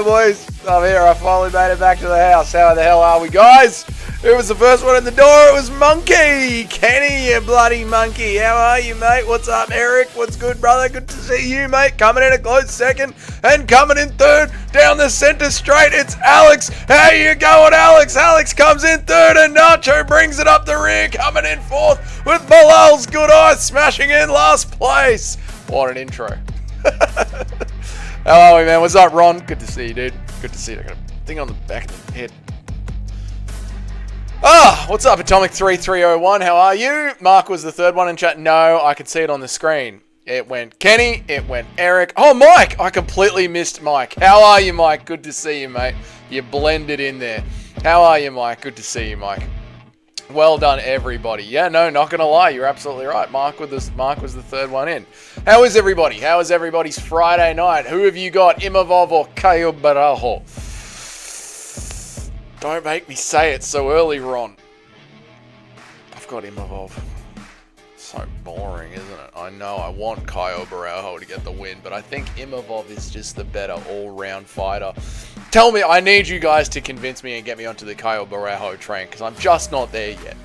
boys. I'm here. I finally made it back to the house. How the hell are we, guys? Who was the first one in the door? It was Monkey. Kenny, you bloody monkey. How are you, mate? What's up, Eric? What's good, brother? Good to see you, mate. Coming in a close second and coming in third down the center straight. It's Alex. How you going, Alex? Alex comes in third and Nacho brings it up the rear. Coming in fourth with Bilal's good eyes smashing in last place. What an intro. How are we, man? What's up, Ron? Good to see you, dude. Good to see you. I got a thing on the back of the head. What's up, Atomic3301? How are you? Mark was the third one in chat. No, I could see it on the screen. It went Kenny. It went Eric. Oh, Mike! I completely missed Mike. How are you, Mike? Good to see you, mate. You blended in there. How are you, Mike? Good to see you, Mike. Well done, everybody. Yeah, no, not gonna lie, you're absolutely right. Mark was the third one in. How is everybody? How is everybody's Friday night? Who have you got, Imavov or Caio Barajo? Don't make me say it so early, Ron. I've got Imavov. So boring, isn't it? I know I want Caio Barajo to get the win, but I think Imavov is just the better all-round fighter. Tell me, I need you guys to convince me and get me onto the Caio Barajo train, because I'm just not there yet.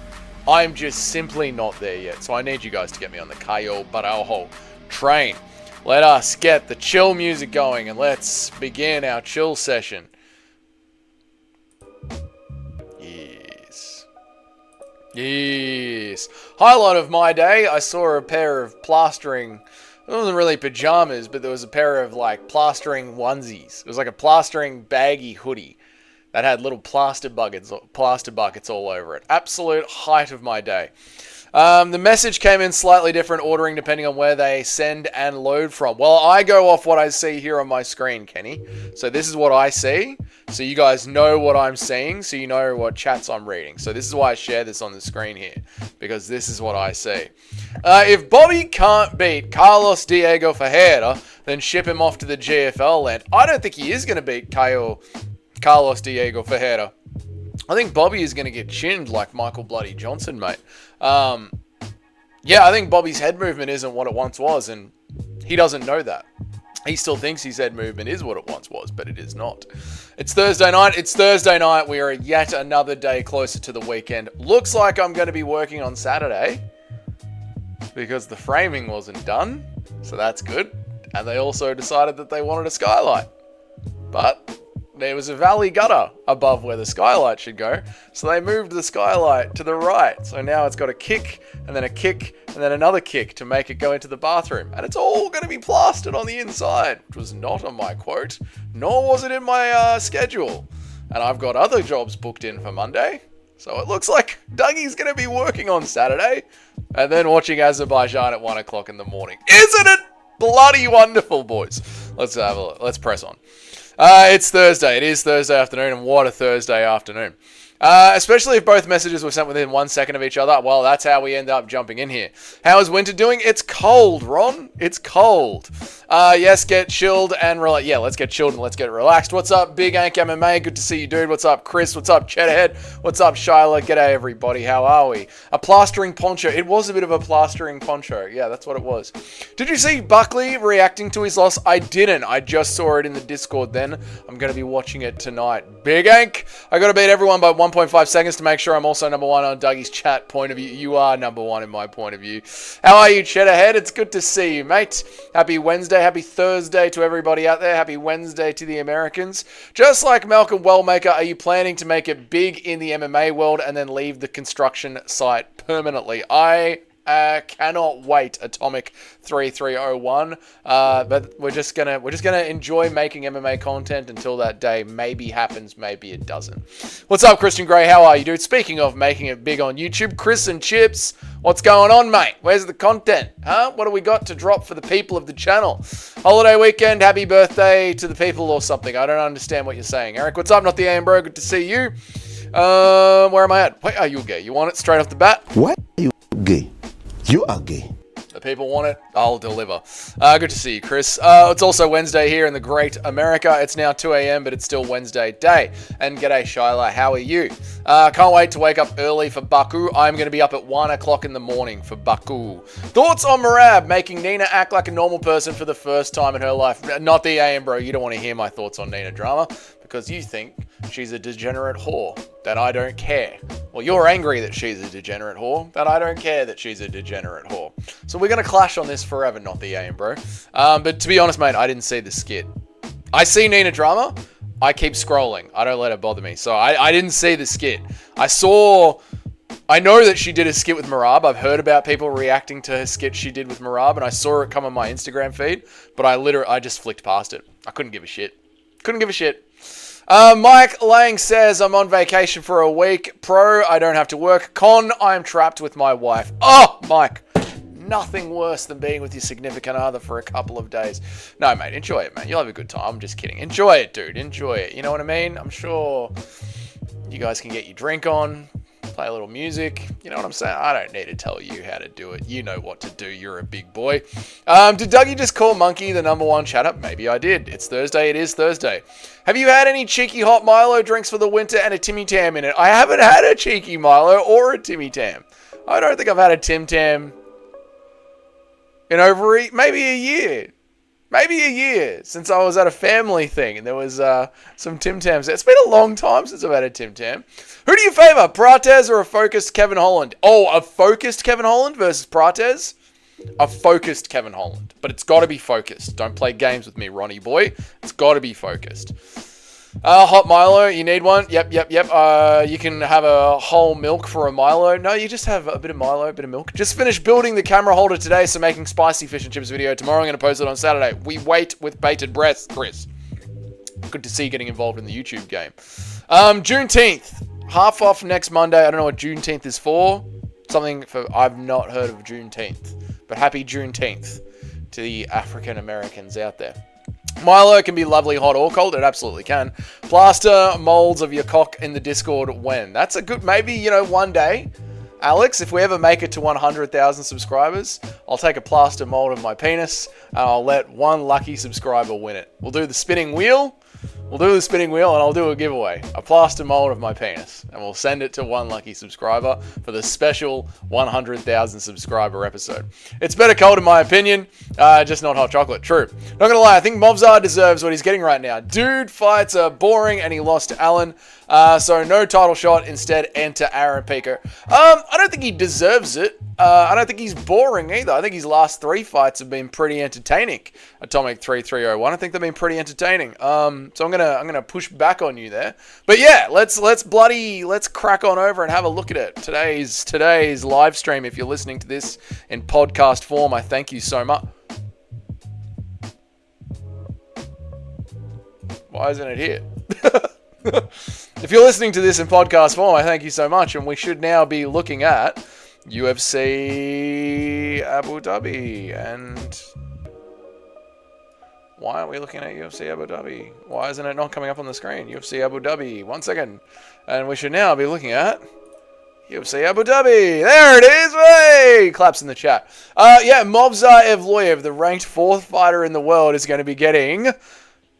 I'm just simply not there yet, so I need you guys to get me on the Caio Barajo train. Let us get the chill music going, and let's begin our chill session. Yes. Highlight of my day, I saw a pair of plastering, it wasn't really pajamas, but there was a pair of like plastering onesies. It was like a plastering baggy hoodie that had little plaster buckets all over it. Absolute height of my day. The message came in slightly different ordering depending on where they send and load from. Well, I go off what I see here on my screen, Kenny. So this is what I see. So you guys know what I'm seeing. So you know what chats I'm reading. So this is why I share this on the screen here. Because this is what I see. If Bobby can't beat Carlos Diego Ferreira, then ship him off to the GFL land. I don't think he is going to beat Carlos Diego Ferreira. I think Bobby is going to get chinned like Michael Bloody Johnson, mate. Yeah, I think Bobby's head movement isn't what it once was, and he doesn't know that. He still thinks his head movement is what it once was, but it is not. It's Thursday night. It's Thursday night. We are yet another day closer to the weekend. Looks like I'm going to be working on Saturday because the framing wasn't done, so that's good. And they also decided that they wanted a skylight. But there was a valley gutter above where the skylight should go, so they moved the skylight to the right. So now it's got a kick, and then a kick, and then another kick to make it go into the bathroom. And it's all going to be plastered on the inside, which was not on my quote, nor was it in my schedule. And I've got other jobs booked in for Monday, so it looks like Dougie's going to be working on Saturday, and then watching Azerbaijan at 1 o'clock in the morning. Isn't it bloody wonderful, boys? Let's have a look. Let's press on. It's Thursday. It is Thursday afternoon, and what a Thursday afternoon. Especially if both messages were sent within 1 second of each other. Well, that's how we end up jumping in here. How is winter doing? It's cold, Ron. It's cold. Yes, get chilled and relax. Yeah, let's get chilled and let's get relaxed. What's up, Big Ank MMA? Good to see you, dude. What's up, Chris? What's up, Cheddarhead? What's up, Shyla? G'day, everybody. How are we? A plastering poncho. It was a bit of a plastering poncho. Yeah, that's what it was. Did you see Buckley reacting to his loss? I didn't. I just saw it in the Discord then. I'm going to be watching it tonight. Big Ank, I got to beat everyone by 1.5 seconds to make sure I'm also number one on Dougie's chat point of view. You are number one in my point of view. How are you, Cheddarhead? It's good to see you, mate. Happy Wednesday. Happy Thursday to everybody out there. Happy Wednesday to the Americans. Just like Malcolm Wellmaker, are you planning to make it big in the MMA world and then leave the construction site permanently? I cannot wait, Atomic 3301. But we're just gonna enjoy making MMA content until that day maybe happens, maybe it doesn't. What's up, Christian Grey? How are you, dude? Speaking of making it big on YouTube, Chris and Chips, what's going on, mate? Where's the content? Huh? What do we got to drop for the people of the channel? Holiday weekend, happy birthday to the people or something. I don't understand what you're saying. Eric, what's up? Not the AM bro. Good to see you. Where am I at? Wait, are you gay? You want it straight off the bat? What? Are you gay? You are gay. The people want it, I'll deliver. Good to see you, Chris. It's also Wednesday here in the great America. It's now 2 a.m., but it's still Wednesday day. And g'day, Shyla. How are you? Can't wait to wake up early for Baku. I'm going to be up at 1 o'clock in the morning for Baku. Thoughts on Marab making Nina act like a normal person for the first time in her life? Not the AM, bro. You don't want to hear my thoughts on Nina drama because you think she's a degenerate whore, that I don't care. Well, you're angry that she's a degenerate whore, that I don't care that she's a degenerate whore. So we're going to clash on this forever, not the AM, bro. But to be honest, mate, I didn't see the skit. I see Nina drama, I keep scrolling. I don't let it bother me. So I didn't see the skit. I know that she did a skit with Marab. I've heard about people reacting to her skit she did with Marab, and I saw it come on my Instagram feed, but I just flicked past it. I couldn't give a shit. Couldn't give a shit. Mike Lang says, I'm on vacation for a week. Pro, I don't have to work. Con, I'm trapped with my wife. Oh, Mike. Nothing worse than being with your significant other for a couple of days. No, mate, enjoy it, man. You'll have a good time. I'm just kidding. Enjoy it, dude. Enjoy it. You know what I mean? I'm sure you guys can get your drink on, play a little music. You know what I'm saying? I don't need to tell you how to do it. You know what to do. You're a big boy. Did Dougie just call Monkey the #1 chatter? Maybe I did. It's Thursday. It is Thursday. Have you had any cheeky hot Milo drinks for the winter and a Timmy Tam in it? I haven't had a cheeky Milo or a Timmy Tam. I don't think I've had a Tim Tam in over maybe a year. Maybe a year since I was at a family thing and there was some Tim Tams. It's been a long time since I've had a Tim Tam. Who do you favour, Prates or a focused Kevin Holland? Oh, a focused Kevin Holland versus Prates? A focused Kevin Holland. But it's got to be focused. Don't play games with me, Ronnie boy. It's got to be focused. Hot Milo, you need one? Yep. You can have a whole milk for a Milo. No, you just have a bit of Milo, a bit of milk. Just finished building the camera holder today, so making spicy fish and chips video. Tomorrow I'm going to post it on Saturday. We wait with bated breath, Chris. Good to see you getting involved in the YouTube game. Juneteenth. Half off next Monday. I don't know what Juneteenth is for. Something for... I've not heard of Juneteenth. But happy Juneteenth to the African Americans out there. Milo can be lovely hot or cold. It absolutely can. Plaster molds of your cock in the Discord when? That's a good... Maybe, one day, Alex, if we ever make it to 100,000 subscribers, I'll take a plaster mold of my penis and I'll let one lucky subscriber win it. We'll do the spinning wheel. And I'll do a giveaway. A plaster mold of my penis. And we'll send it to one lucky subscriber for the special 100,000 subscriber episode. It's better cold in my opinion. Just not hot chocolate. True. Not gonna lie, I think Movzar deserves what he's getting right now. Dude, fights are boring and he lost to Allen. So no title shot. Instead, enter Aaron Pico. I don't think he deserves it. I don't think he's boring either. I think his last 3 fights have been pretty entertaining. Atomic 3301. I think they've been pretty entertaining. So I'm gonna push back on you there. But yeah, let's crack on over and have a look at it. Today's live stream. If you're listening to this in podcast form, I thank you so much. Why isn't it here? If you're listening to this in podcast form, I thank you so much, and we should now be looking at UFC Abu Dhabi. And why aren't we looking at UFC Abu Dhabi? Why isn't it not coming up on the screen? UFC Abu Dhabi. 1 second. And we should now be looking at UFC Abu Dhabi. There it is. Hey! Claps in the chat. Movzar Evloyev, the ranked 4th fighter in the world, is going to be getting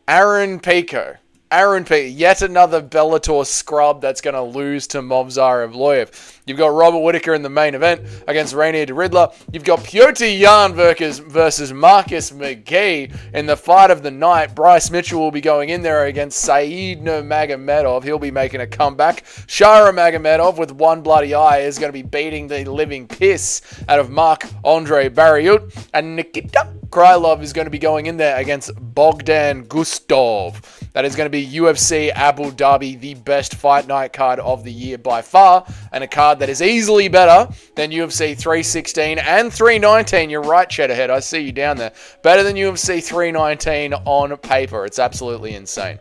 Aaron Pico. Yet another Bellator scrub that's going to lose to Movzar Evloyev. You've got Robert Whittaker in the main event against Rainier de Riddler. You've got Piotr Jan versus Marcus McGee in the fight of the night. Bryce Mitchell will be going in there against Saeed Nurmagomedov. He'll be making a comeback. Shara Magomedov with one bloody eye is going to be beating the living piss out of Marc-Andre Barriot. And Nikita Krylov is going to be going in there against Bogdan Gustov. That is going to be UFC Abu Dhabi, the best fight night card of the year by far, and a card that is easily better than UFC 316 and 319. You're right, Cheddarhead. I see you down there. Better than UFC 319 on paper. It's absolutely insane.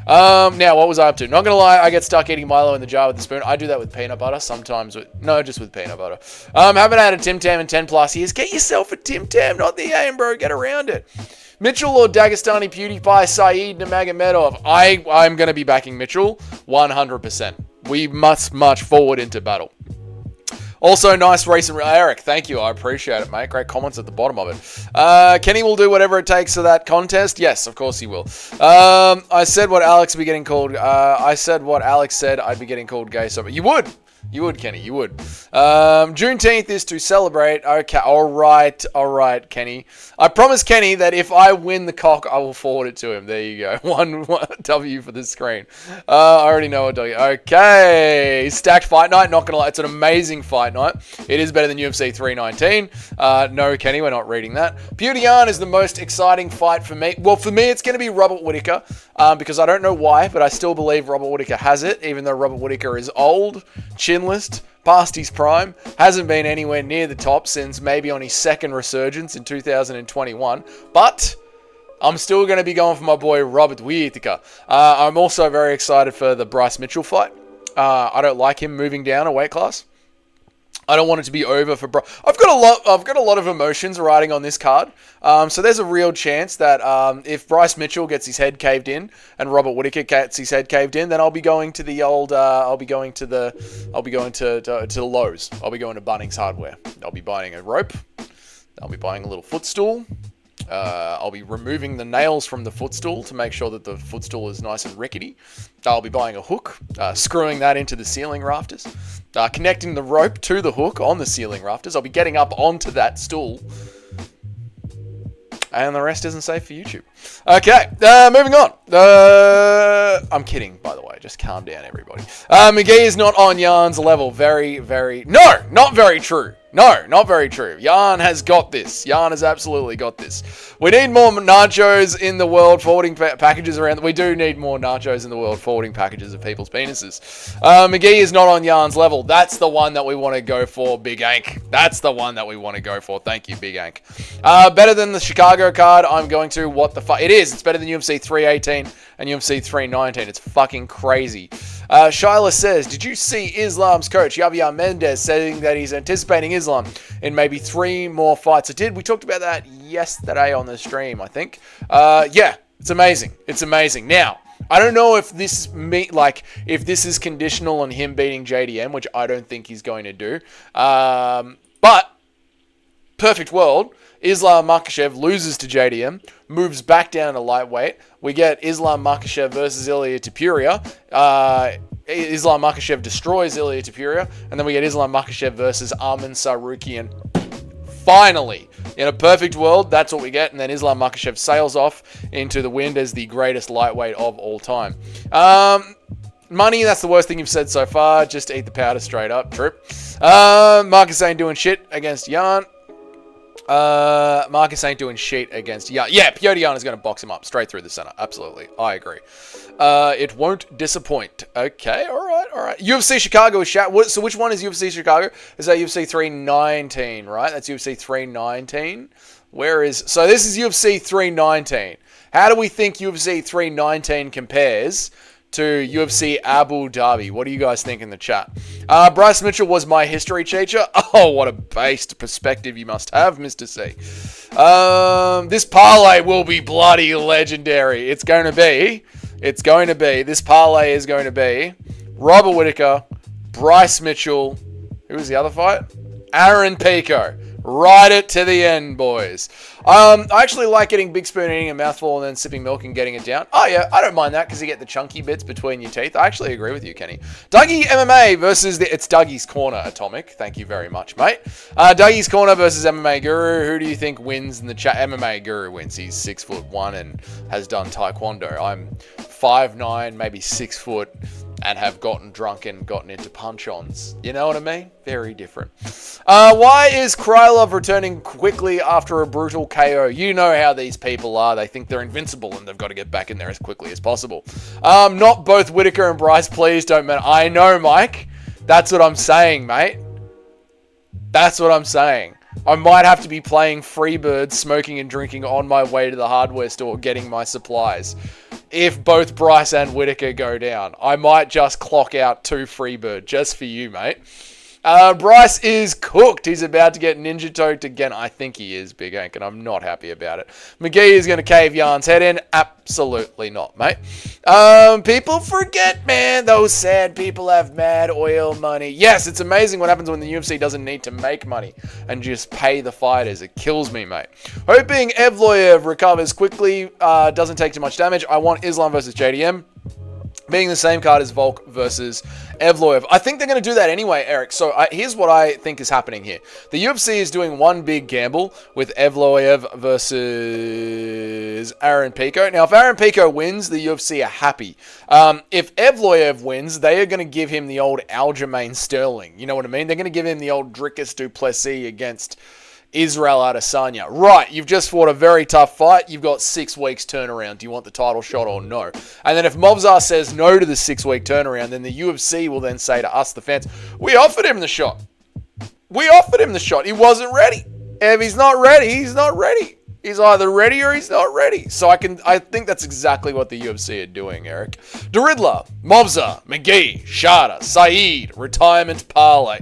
Now, what was I up to? Not going to lie, I get stuck eating Milo in the jar with the spoon. I do that with peanut butter, sometimes just with peanut butter. Haven't had a Tim Tam in 10 plus years. Get yourself a Tim Tam, not the aim, bro. Get around it. Mitchell or Dagestani PewDiePie, Saeed Nurmagomedov. I'm going to be backing Mitchell 100%. We must march forward into battle. Also, nice race, Eric. Thank you. I appreciate it, mate. Great comments at the bottom of it. Kenny will do whatever it takes for that contest. Yes, of course he will. I said what Alex would be getting called. I said what Alex said I'd be getting called gay. So you would. You would, Kenny. You would. Juneteenth is to celebrate. Okay. All right, Kenny. I promise Kenny that if I win the cock, I will forward it to him. There you go. One W for the screen. I already know what W. Okay. Stacked fight night. Not going to lie. It's an amazing fight night. It is better than UFC 319. No, Kenny, we're not reading that. Pewdian is the most exciting fight for me. Well, for me, it's going to be Robert Whittaker because I don't know why, but I still believe Robert Whittaker has it, even though Robert Whittaker is old, chinless, past his prime, hasn't been anywhere near the top since maybe on his second resurgence in 2021. But I'm still going to be going for my boy Robert Whittaker. I'm also very excited for the Bryce Mitchell fight. I don't like him moving down a weight class. I don't want it to be over for Bryce. I've got a lot of emotions riding on this card. So there's a real chance that if Bryce Mitchell gets his head caved in and Robert Whittaker gets his head caved in, then I'll be going to the old. I'll be going to Lowe's. I'll be going to Bunnings Hardware. I'll be buying a rope. I'll be buying a little footstool. I'll be removing the nails from the footstool to make sure that the footstool is nice and rickety. I'll be buying a hook, screwing that into the ceiling rafters, connecting the rope to the hook on the ceiling rafters. I'll be getting up onto that stool. And the rest isn't safe for YouTube. Okay, moving on. I'm kidding, by the way. Just calm down, everybody. McGee is not on Yarn's level. No, not very true. No, not very true. Yarn has got this. Yarn has absolutely got this. We need more nachos in the world forwarding packages around. We do need more nachos in the world forwarding packages of people's penises. McGee is not on Yarn's level. That's the one that we want to go for, Big Ank. That's the one that we want to go for. Thank you, Big Ank. Better than the Chicago card. I'm going to what the fuck. It is. It's better than UFC 318 and UFC 319. It's fucking crazy. Shyla says, did you see Islam's coach, Javier Mendez, saying that he's anticipating Islam in maybe 3 more fights? I did. We talked about that yesterday on the stream, I think. Yeah, it's amazing. It's amazing. Now, I don't know if this if this is conditional on him beating JDM, which I don't think he's going to do. But perfect world. Islam Makhachev loses to JDM, moves back down to lightweight. We get Islam Makhachev versus Ilia Topuria. Islam Makhachev destroys Ilia Topuria, and then we get Islam Makhachev versus Arman Sarukian. Finally, in a perfect world, that's what we get, and then Islam Makhachev sails off into the wind as the greatest lightweight of all time. Money, that's the worst thing you've said so far. Just eat the powder straight up. Trip. Marcus ain't doing shit against Yarn. Marcus ain't doing shit against Yarn. Yeah, Piotr is going to box him up straight through the center. Absolutely. I agree. It won't disappoint. Okay, all right. UFC Chicago is so which one is UFC Chicago? Is that UFC 319, right? That's UFC 319. So this is UFC 319. How do we think UFC 319 compares to UFC Abu Dhabi? What do you guys think in the chat? Bryce Mitchell was my history teacher. Oh, what a based perspective you must have, Mr. C. This parlay will be bloody legendary. It's going to be. This parlay is going to be Robert Whittaker, Bryce Mitchell. Who was the other fight? Aaron Pico. Ride it to the end, boys. I actually like getting Big Spoon, eating a mouthful, and then sipping milk and getting it down. Oh, yeah, I don't mind that because you get the chunky bits between your teeth. I actually agree with you, Kenny. Dougie MMA versus it's Dougie's Corner, Atomic. Thank you very much, mate. Dougie's Corner versus MMA Guru. Who do you think wins in the chat? MMA Guru wins. He's 6'1" and has done Taekwondo. I'm 5'9", maybe 6 foot, and have gotten drunk and gotten into punch-ons. You know what I mean? Very different. Why is Krylov returning quickly after a brutal KO? You know how these people are. They think they're invincible and they've got to get back in there as quickly as possible. Not both Whittaker and Bryce, please don't matter. I know, Mike. That's what I'm saying, mate. That's what I'm saying. I might have to be playing Freebird, smoking and drinking on my way to the hardware store, getting my supplies. If both Bryce and Whittaker go down, I might just clock out 2 Freebird just for you, mate. Bryce is cooked. He's about to get ninja toked again. I think he is, Big Hank, and I'm not happy about it. McGee is going to cave Yarn's head in. Absolutely not, mate. People forget, man. Those sad people have mad oil money. Yes, it's amazing what happens when the UFC doesn't need to make money and just pay the fighters. It kills me, mate. Hoping Evloev recovers quickly, doesn't take too much damage. I want Islam versus JDM. Being the same card as Volk versus Evloev. I think they're going to do that anyway, Eric. So here's what I think is happening here. The UFC is doing one big gamble with Evloev versus Aaron Pico. Now, if Aaron Pico wins, the UFC are happy. If Evloev wins, they are going to give him the old Aljamain Sterling. You know what I mean? They're going to give him the old Dricus du Plessis against Israel Adesanya. Right, you've just fought a very tough fight. You've got 6 weeks turnaround. Do you want the title shot or no? And then if Movzar says no to the 6-week turnaround, then the UFC will then say to us, the fans, we offered him the shot. We offered him the shot. He wasn't ready. If he's not ready, he's not ready. He's either ready or he's not ready. So I think that's exactly what the UFC are doing, Eric. Daridla, Mobza, McGee, Shada, Saeed, retirement parlay.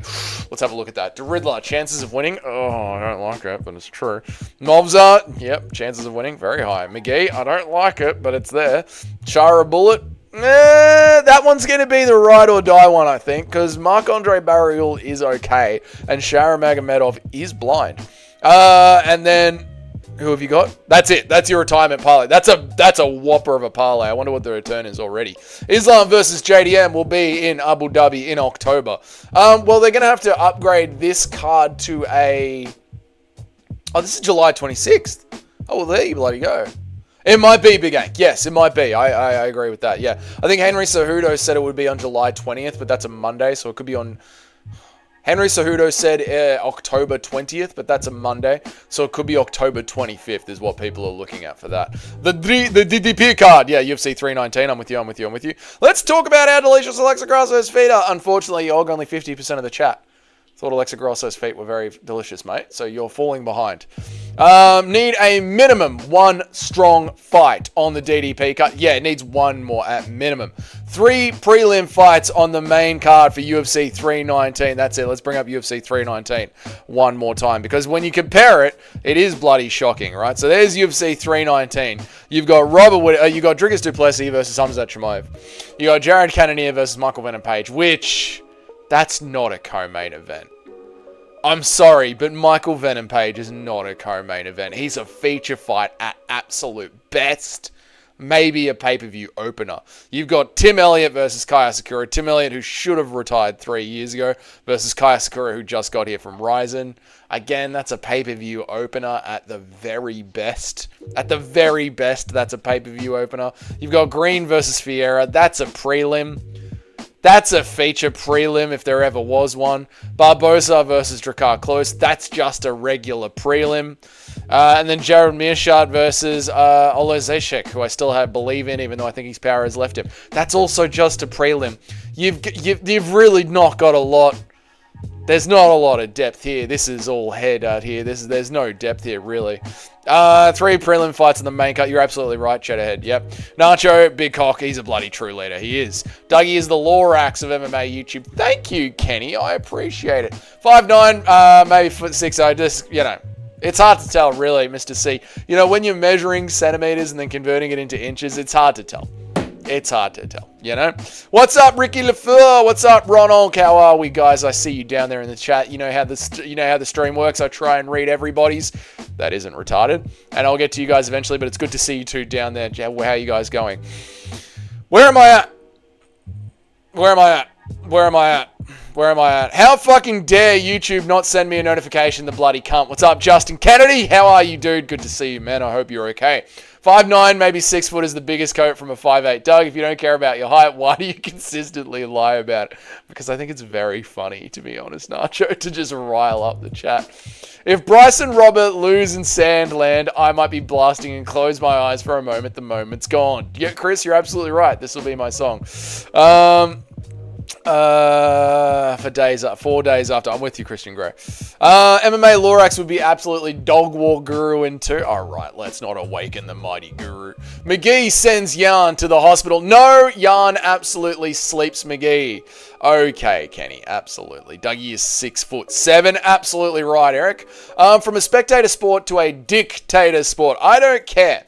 Let's have a look at that. Daridla, chances of winning. Oh, I don't like it, but it's true. Mobza, yep, chances of winning, very high. McGee, I don't like it, but it's there. Shara Bullet, that one's going to be the ride or die one, I think, because Marc-Andre Barriol is okay, and Shara Magomedov is blind. And then who have you got? That's it. That's your retirement parlay. That's a whopper of a parlay. I wonder what the return is already. Islam versus JDM will be in Abu Dhabi in October. Well, they're going to have to upgrade this card to a... Oh, this is July 26th. Oh, well, there you bloody go. It might be, Big Hank. Yes, it might be. I agree with that. Yeah. I think Henry Cejudo said it would be on July 20th, but that's a Monday, so it could be on... Henry Cejudo said October 20th, but that's a Monday, so it could be October 25th is what people are looking at for that. The DDP card, yeah, UFC 319, I'm with you. Let's talk about our delicious Alexa Grasso's feet. Unfortunately, you hog only 50% of the chat. Thought Alexa Grasso's feet were very delicious, mate, so you're falling behind. Need a minimum 1 strong fight on the DDP card. Yeah, it needs 1 more at minimum. 3 prelim fights on the main card for UFC 319. That's it. Let's bring up UFC 319 one more time, because when you compare it, it is bloody shocking, right? So there's UFC 319. You've got you got Dricus du Plessis versus Hamzat Chimaev. You got Jared Cannonier versus Michael Venom Page, which that's not a co-main event. I'm sorry, but Michael Venom Page is not a co-main event. He's a feature fight at absolute best. Maybe a pay-per-view opener. You've got Tim Elliott versus Kaya Sakura. Tim Elliott, who should have retired 3 years ago, versus Kaya Sakura, who just got here from Ryzen. Again, that's a pay-per-view opener at the very best. At the very best, that's a pay-per-view opener. You've got Green versus Fiera. That's a prelim. That's a feature prelim if there ever was one. Barbosa versus Drakkar Klose. That's just a regular prelim. And then Jared Mearshart versus Olo Zeshek, who I still believe in, even though I think his power has left him. That's also just a prelim. You've really not got a lot. There's not a lot of depth here. This is all head out here. There's no depth here, really. 3 prelim fights in the main cut. You're absolutely right, Cheddarhead. Yep. Nacho, big cock. He's a bloody true leader. He is. Dougie is the Lorax of MMA YouTube. Thank you, Kenny. I appreciate it. 5'9", maybe 6'0". I just, it's hard to tell, really, Mr. C. When you're measuring centimeters and then converting it into inches, it's hard to tell. It's hard to tell, What's up, Ricky LaFleur? What's up, Ronald? How are we, guys? I see you down there in the chat. You know how the stream works. I try and read everybody's. That isn't retarded. And I'll get to you guys eventually, but it's good to see you two down there. How are you guys going? Where am I at? How fucking dare YouTube not send me a notification, the bloody cunt? What's up, Justin Kennedy? How are you, dude? Good to see you, man. I hope you're okay. 5'9", maybe 6 foot is the biggest coat from a 5'8". Doug, if you don't care about your height, why do you consistently lie about it? Because I think it's very funny, to be honest, Nacho, to just rile up the chat. If Bryce and Robert lose in Sandland, I might be blasting and close my eyes for a moment. The moment's gone. Yeah, Chris, you're absolutely right. This will be my song. For days, 4 days after. I'm with you, Christian Grey. MMA Lorax would be absolutely dog war guru in 2. Alright, let's not awaken the mighty guru. McGee sends Yarn to the hospital. No, Yarn absolutely sleeps McGee. Okay, Kenny, absolutely. Dougie is 6'7". Absolutely right, Eric. From a spectator sport to a dictator sport. I don't care.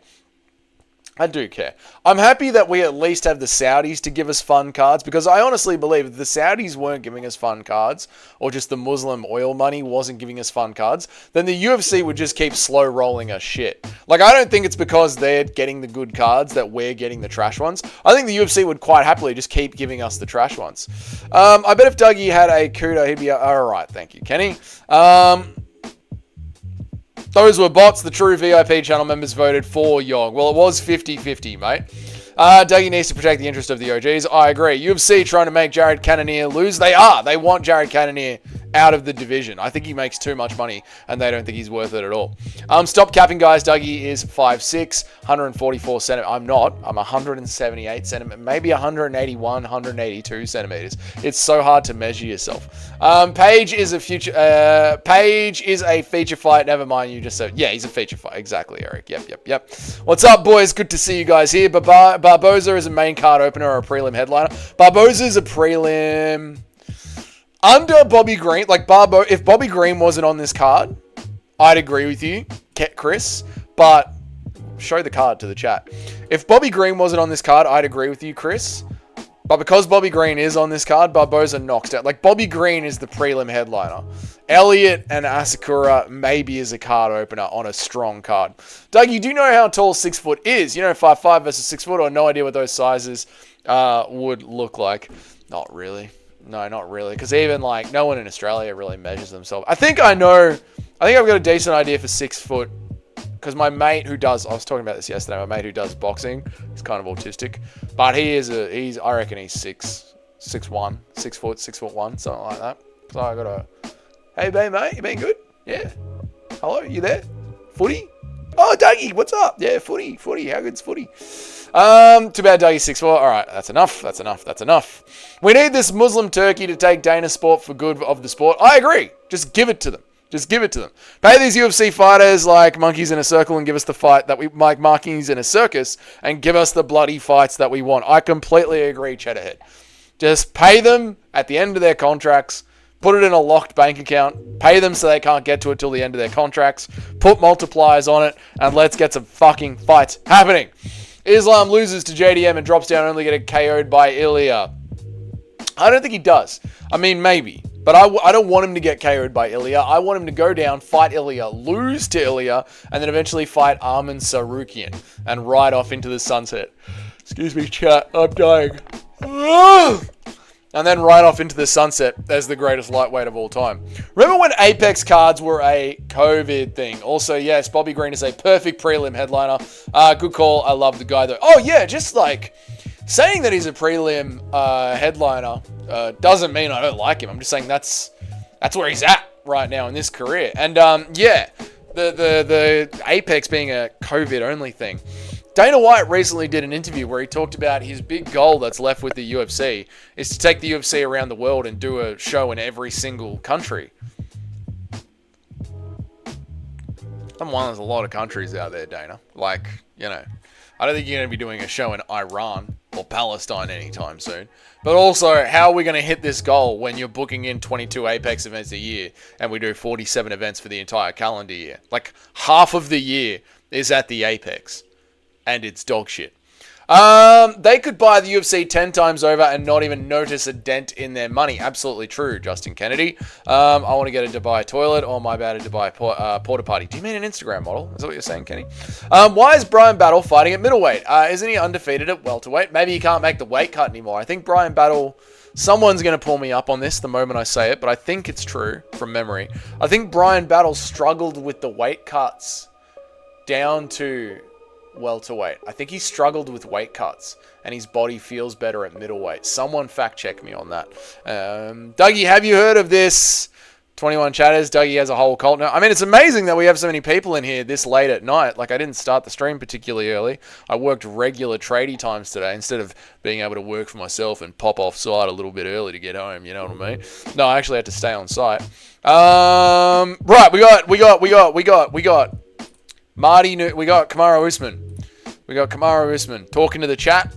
I do care. I'm happy that we at least have the Saudis to give us fun cards, because I honestly believe if the Saudis weren't giving us fun cards, or just the Muslim oil money wasn't giving us fun cards, then the UFC would just keep slow rolling us shit. Like, I don't think it's because they're getting the good cards that we're getting the trash ones. I think the UFC would quite happily just keep giving us the trash ones. I bet if Dougie had a Kudo, he'd be... Alright, thank you, Kenny. Those were bots. The true VIP channel members voted for Yog. Well, it was 50-50, mate. Dougie needs to protect the interest of the OGs. I agree. UFC trying to make Jared Cannonier lose. They are. They want Jared Cannonier out of the division. I think he makes too much money, and they don't think he's worth it at all. Stop capping, guys. Dougie is 5'6", 144 centimeters. I'm not. I'm 178 centimeters, maybe 181, 182 centimeters. It's so hard to measure yourself. Paige is a feature fight. Never mind. You just said, yeah, he's a feature fight. Exactly, Eric. Yep. What's up, boys? Good to see you guys here. Barboza is a main card opener or a prelim headliner. Barboza is a prelim under Bobby Green. Like, if Bobby Green wasn't on this card, I'd agree with you, Chris, but show the card to the chat. If Bobby Green wasn't on this card, I'd agree with you, Chris. But because Bobby Green is on this card, Barboza knocks out. Like, Bobby Green is the prelim headliner. Elliott and Asakura maybe is a card opener on a strong card. Doug, you do know how tall 6 foot is. You know 5'5" versus 6 foot, or no idea what those sizes would look like. Not really. No, not really. Because even, like, no one in Australia really measures themselves. I think I've got a decent idea for 6 foot. Because my mate who does, I was talking about this yesterday, my mate who does boxing, he's kind of autistic. But I reckon he's 6'1", 6 foot, 6'1", something like that. So I got a, hey, mate, you been good? Yeah. Hello, you there? Footy? Oh, Dougie, what's up? Yeah, footy. How good's footy? Too bad Dougie's 6'4". All right, that's enough. We need this Muslim turkey to take Dana's sport for good of the sport. I agree. Just give it to them. Pay these UFC fighters like monkeys in a circle and give us the fight that we like monkeys in a circus and give us the bloody fights that we want. I completely agree, Cheddarhead. Just pay them at the end of their contracts. Put it in a locked bank account. Pay them so they can't get to it till the end of their contracts. Put multipliers on it, and let's get some fucking fights happening. Islam loses to JDM and drops down only getting KO'd by Ilya. I don't think he does. I mean, maybe. But I don't want him to get KO'd by Ilya. I want him to go down, fight Ilya, lose to Ilya, and then eventually fight Arman Sarukian and ride off into the sunset. Excuse me, chat. I'm dying. And then ride off into the sunset as the greatest lightweight of all time. Remember when Apex cards were a COVID thing? Also, yes, Bobby Green is a perfect prelim headliner. Good call. I love the guy, though. Oh, yeah, just like saying that he's a prelim headliner doesn't mean I don't like him. I'm just saying that's where he's at right now in this career. And yeah, the Apex being a COVID only thing. Dana White recently did an interview where he talked about his big goal that's left with the UFC is to take the UFC around the world and do a show in every single country. There's a lot of countries out there, Dana. Like, you know, I don't think you're going to be doing a show in Iran or Palestine anytime soon. But also, how are we going to hit this goal when you're booking in 22 Apex events a year and we do 47 events for the entire calendar year? Like, half of the year is at the Apex. And it's dog shit. They could buy the UFC 10 times over and not even notice a dent in their money. Absolutely true, Justin Kennedy. I want to get a Dubai toilet. Oh, my bad, a Dubai porta potty. Do you mean an Instagram model? Is that what you're saying, Kenny? Why is Brian Battle fighting at middleweight? Isn't he undefeated at welterweight? Maybe he can't make the weight cut anymore. I think Brian Battle... Someone's going to pull me up on this the moment I say it, but I think it's true from memory. I think Brian Battle struggled with the weight cuts down to welterweight. I think he struggled with weight cuts and his body feels better at middleweight. Someone fact check me on that. Dougie, have you heard of this 21 chatters. Dougie has a whole cult now. I mean, it's amazing that we have so many people in here this late at night. Like, I didn't start the stream particularly early. I worked regular tradie times today instead of being able to work for myself and pop off site a little bit early to get home. You know what I mean? No, I actually had to stay on site. Right, we got Marty. We got Kamaru Usman. We got Kamaru Usman talking to the chat.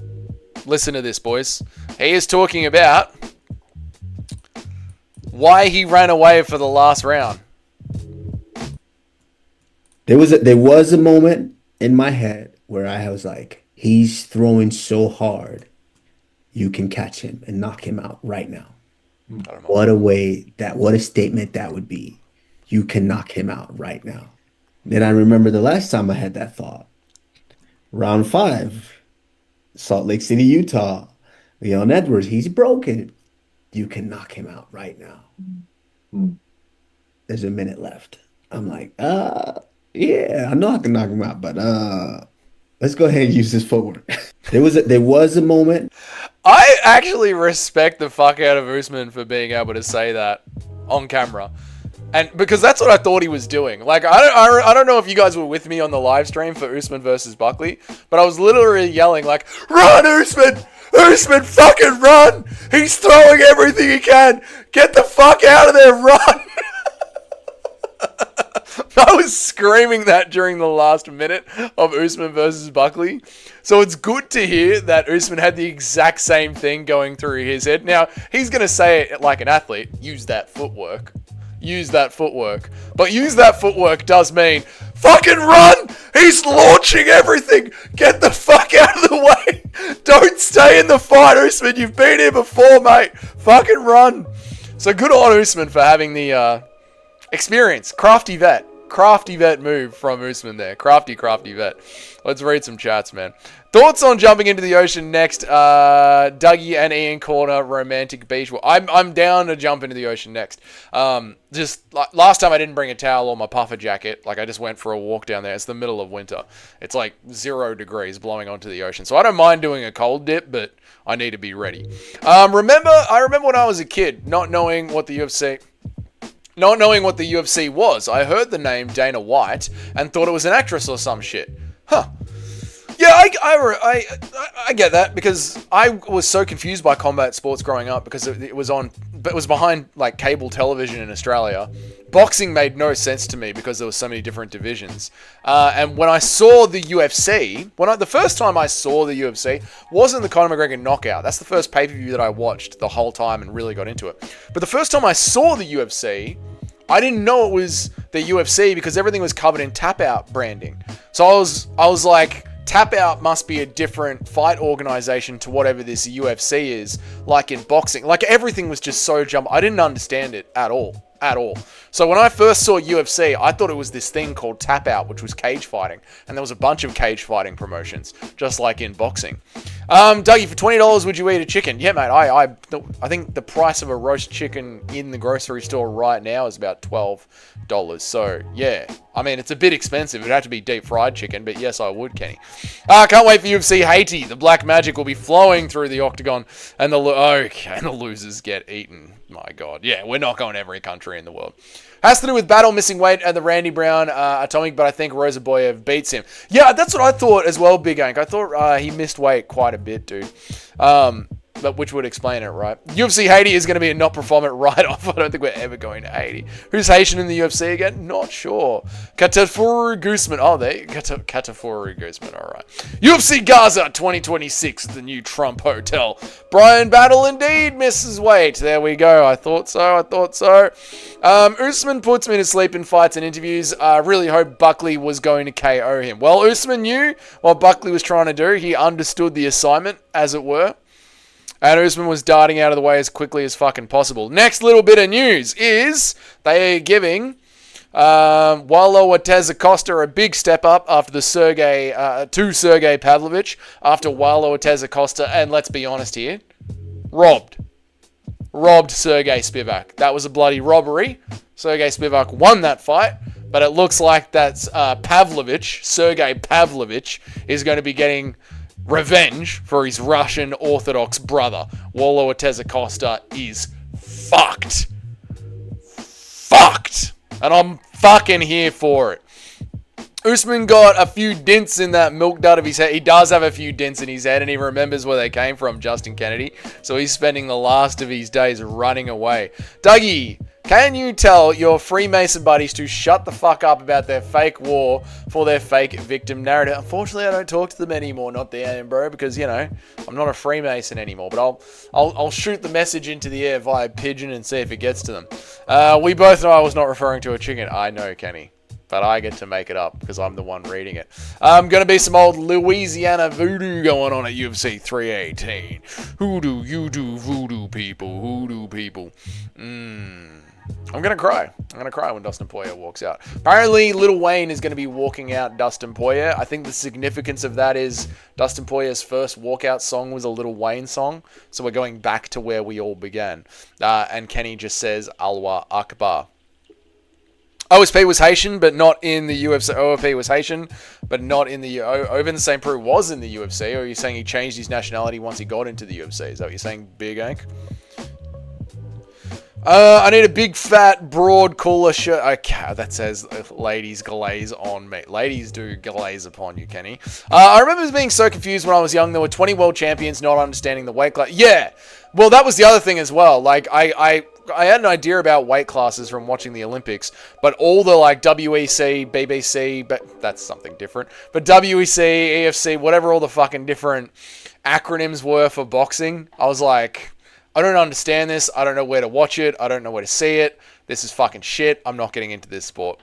Listen to this, boys. He is talking about why he ran away for the last round. There was a moment in my head where I was like, he's throwing so hard, you can catch him and knock him out right now. What a statement that would be. You can knock him out right now. Then I remember the last time I had that thought. Round 5, Salt Lake City, Utah. Leon Edwards, he's broken. You can knock him out right now. There's a minute left. I'm like, yeah, I know I can knock him out, but let's go ahead and use his footwork. There was a moment. I actually respect the fuck out of Usman for being able to say that on camera. And because that's what I thought he was doing. Like, I don't know if you guys were with me on the live stream for Usman versus Buckley, but I was literally yelling like, "Run, Usman! Usman, fucking run! He's throwing everything he can! Get the fuck out of there, run!" I was screaming that during the last minute of Usman versus Buckley. So it's good to hear that Usman had the exact same thing going through his head. Now, he's going to say it like an athlete, use that footwork. Use that footwork. But use that footwork does mean, fucking run! He's launching everything! Get the fuck out of the way! Don't stay in the fight, Usman! You've been here before, mate! Fucking run! So good on Usman for having the experience. Crafty vet move from Usman there. Crafty vet. Let's read some chats, man. Thoughts on jumping into the ocean next? Dougie and Ian Corner, romantic beach. Well, I'm down to jump into the ocean next. Just like, last time I didn't bring a towel or my puffer jacket. Like, I just went for a walk down there. It's the middle of winter. It's like 0 degrees blowing onto the ocean. So I don't mind doing a cold dip, but I need to be ready. I remember when I was a kid, not knowing what the UFC was. I heard the name Dana White and thought it was an actress or some shit. Huh. Yeah, I get that because I was so confused by combat sports growing up because it was behind like cable television in Australia. Boxing made no sense to me because there were so many different divisions. And when I saw the UFC, the first time I saw the UFC wasn't the Conor McGregor knockout. That's the first pay-per-view that I watched the whole time and really got into it. But the first time I saw the UFC, I didn't know it was the UFC because everything was covered in Tap Out branding. So I was like, Tap Out must be a different fight organization to whatever this UFC is, like in boxing. Like, everything was just so jumbled. I didn't understand it at all. So when I first saw UFC, I thought it was this thing called Tap Out, which was cage fighting. And there was a bunch of cage fighting promotions, just like in boxing. Dougie, for $20, would you eat a chicken? Yeah, mate, I think the price of a roast chicken in the grocery store right now is about $12. So, yeah. I mean, it's a bit expensive. It'd have to be deep fried chicken, but yes, I would, Kenny. Can't wait for UFC Haiti. The black magic will be flowing through the octagon, and the losers get eaten. My God. Yeah, we're not going every country in the world. Has to do with Battle, missing weight, and the Randy Brown Atomic, but I think Rosa Boyev beats him. Yeah, that's what I thought as well, Big Ank. I thought he missed weight quite a bit, dude. But which would explain it, right? UFC Haiti is going to be a not-performant write-off. I don't think we're ever going to Haiti. Who's Haitian in the UFC again? Not sure. Katafuru Guzman. Oh, Katafuru Guzman, all right. UFC Gaza 2026, the new Trump Hotel. Brian Battle indeed misses weight. There we go. I thought so. Usman puts me to sleep in fights and interviews. I really hope Buckley was going to KO him. Well, Usman knew what Buckley was trying to do. He understood the assignment, as it were. And Usman was darting out of the way as quickly as fucking possible. Next little bit of news is they are giving Wallo Ortez Acosta a big step up after to Sergey Pavlovich after Wallo Ortez Acosta, and let's be honest here, robbed Sergey Spivak. That was a bloody robbery. Sergey Spivak won that fight, but it looks like that's Sergey Pavlovich is going to be getting revenge for his Russian Orthodox brother. Wallo Ortez Acosta is fucked. And I'm fucking here for it. Usman got a few dints in that milk dud of his head. He does have a few dints in his head, and he remembers where they came from, Justin Kennedy. So he's spending the last of his days running away. Dougie, can you tell your Freemason buddies to shut the fuck up about their fake war for their fake victim narrative? Unfortunately, I don't talk to them anymore, not the AM, bro, because, you know, I'm not a Freemason anymore. But I'll shoot the message into the air via pigeon and see if it gets to them. We both know I was not referring to a chicken. I know, Kenny. But I get to make it up because I'm the one reading it. Going to be some old Louisiana voodoo going on at UFC 318. Hoodoo, you do voodoo people, hoodoo people. I'm going to cry. I'm going to cry when Dustin Poirier walks out. Apparently, Lil Wayne is going to be walking out Dustin Poirier. I think the significance of that is Dustin Poirier's first walkout song was a Lil Wayne song. So we're going back to where we all began. And Kenny just says, Allah Akbar. OSP was Haitian, but not in the UFC. OOP was Haitian, but not in the... Ovince St. Preux was in the UFC, or are you saying he changed his nationality once he got into the UFC? Is that what you're saying, Big Ank? I need a big, fat, broad, cooler shirt. Okay, that says ladies glaze on me. Ladies do glaze upon you, Kenny. I remember being so confused when I was young. There were 20 world champions not understanding the weight class. Yeah, well, that was the other thing as well. Like, I had an idea about weight classes from watching the Olympics, but all the, like, WEC, BBC, but that's something different. But WEC, EFC, whatever all the fucking different acronyms were for boxing, I was like... I don't understand this. I don't know where to watch it. I don't know where to see it. This is fucking shit. I'm not getting into this sport.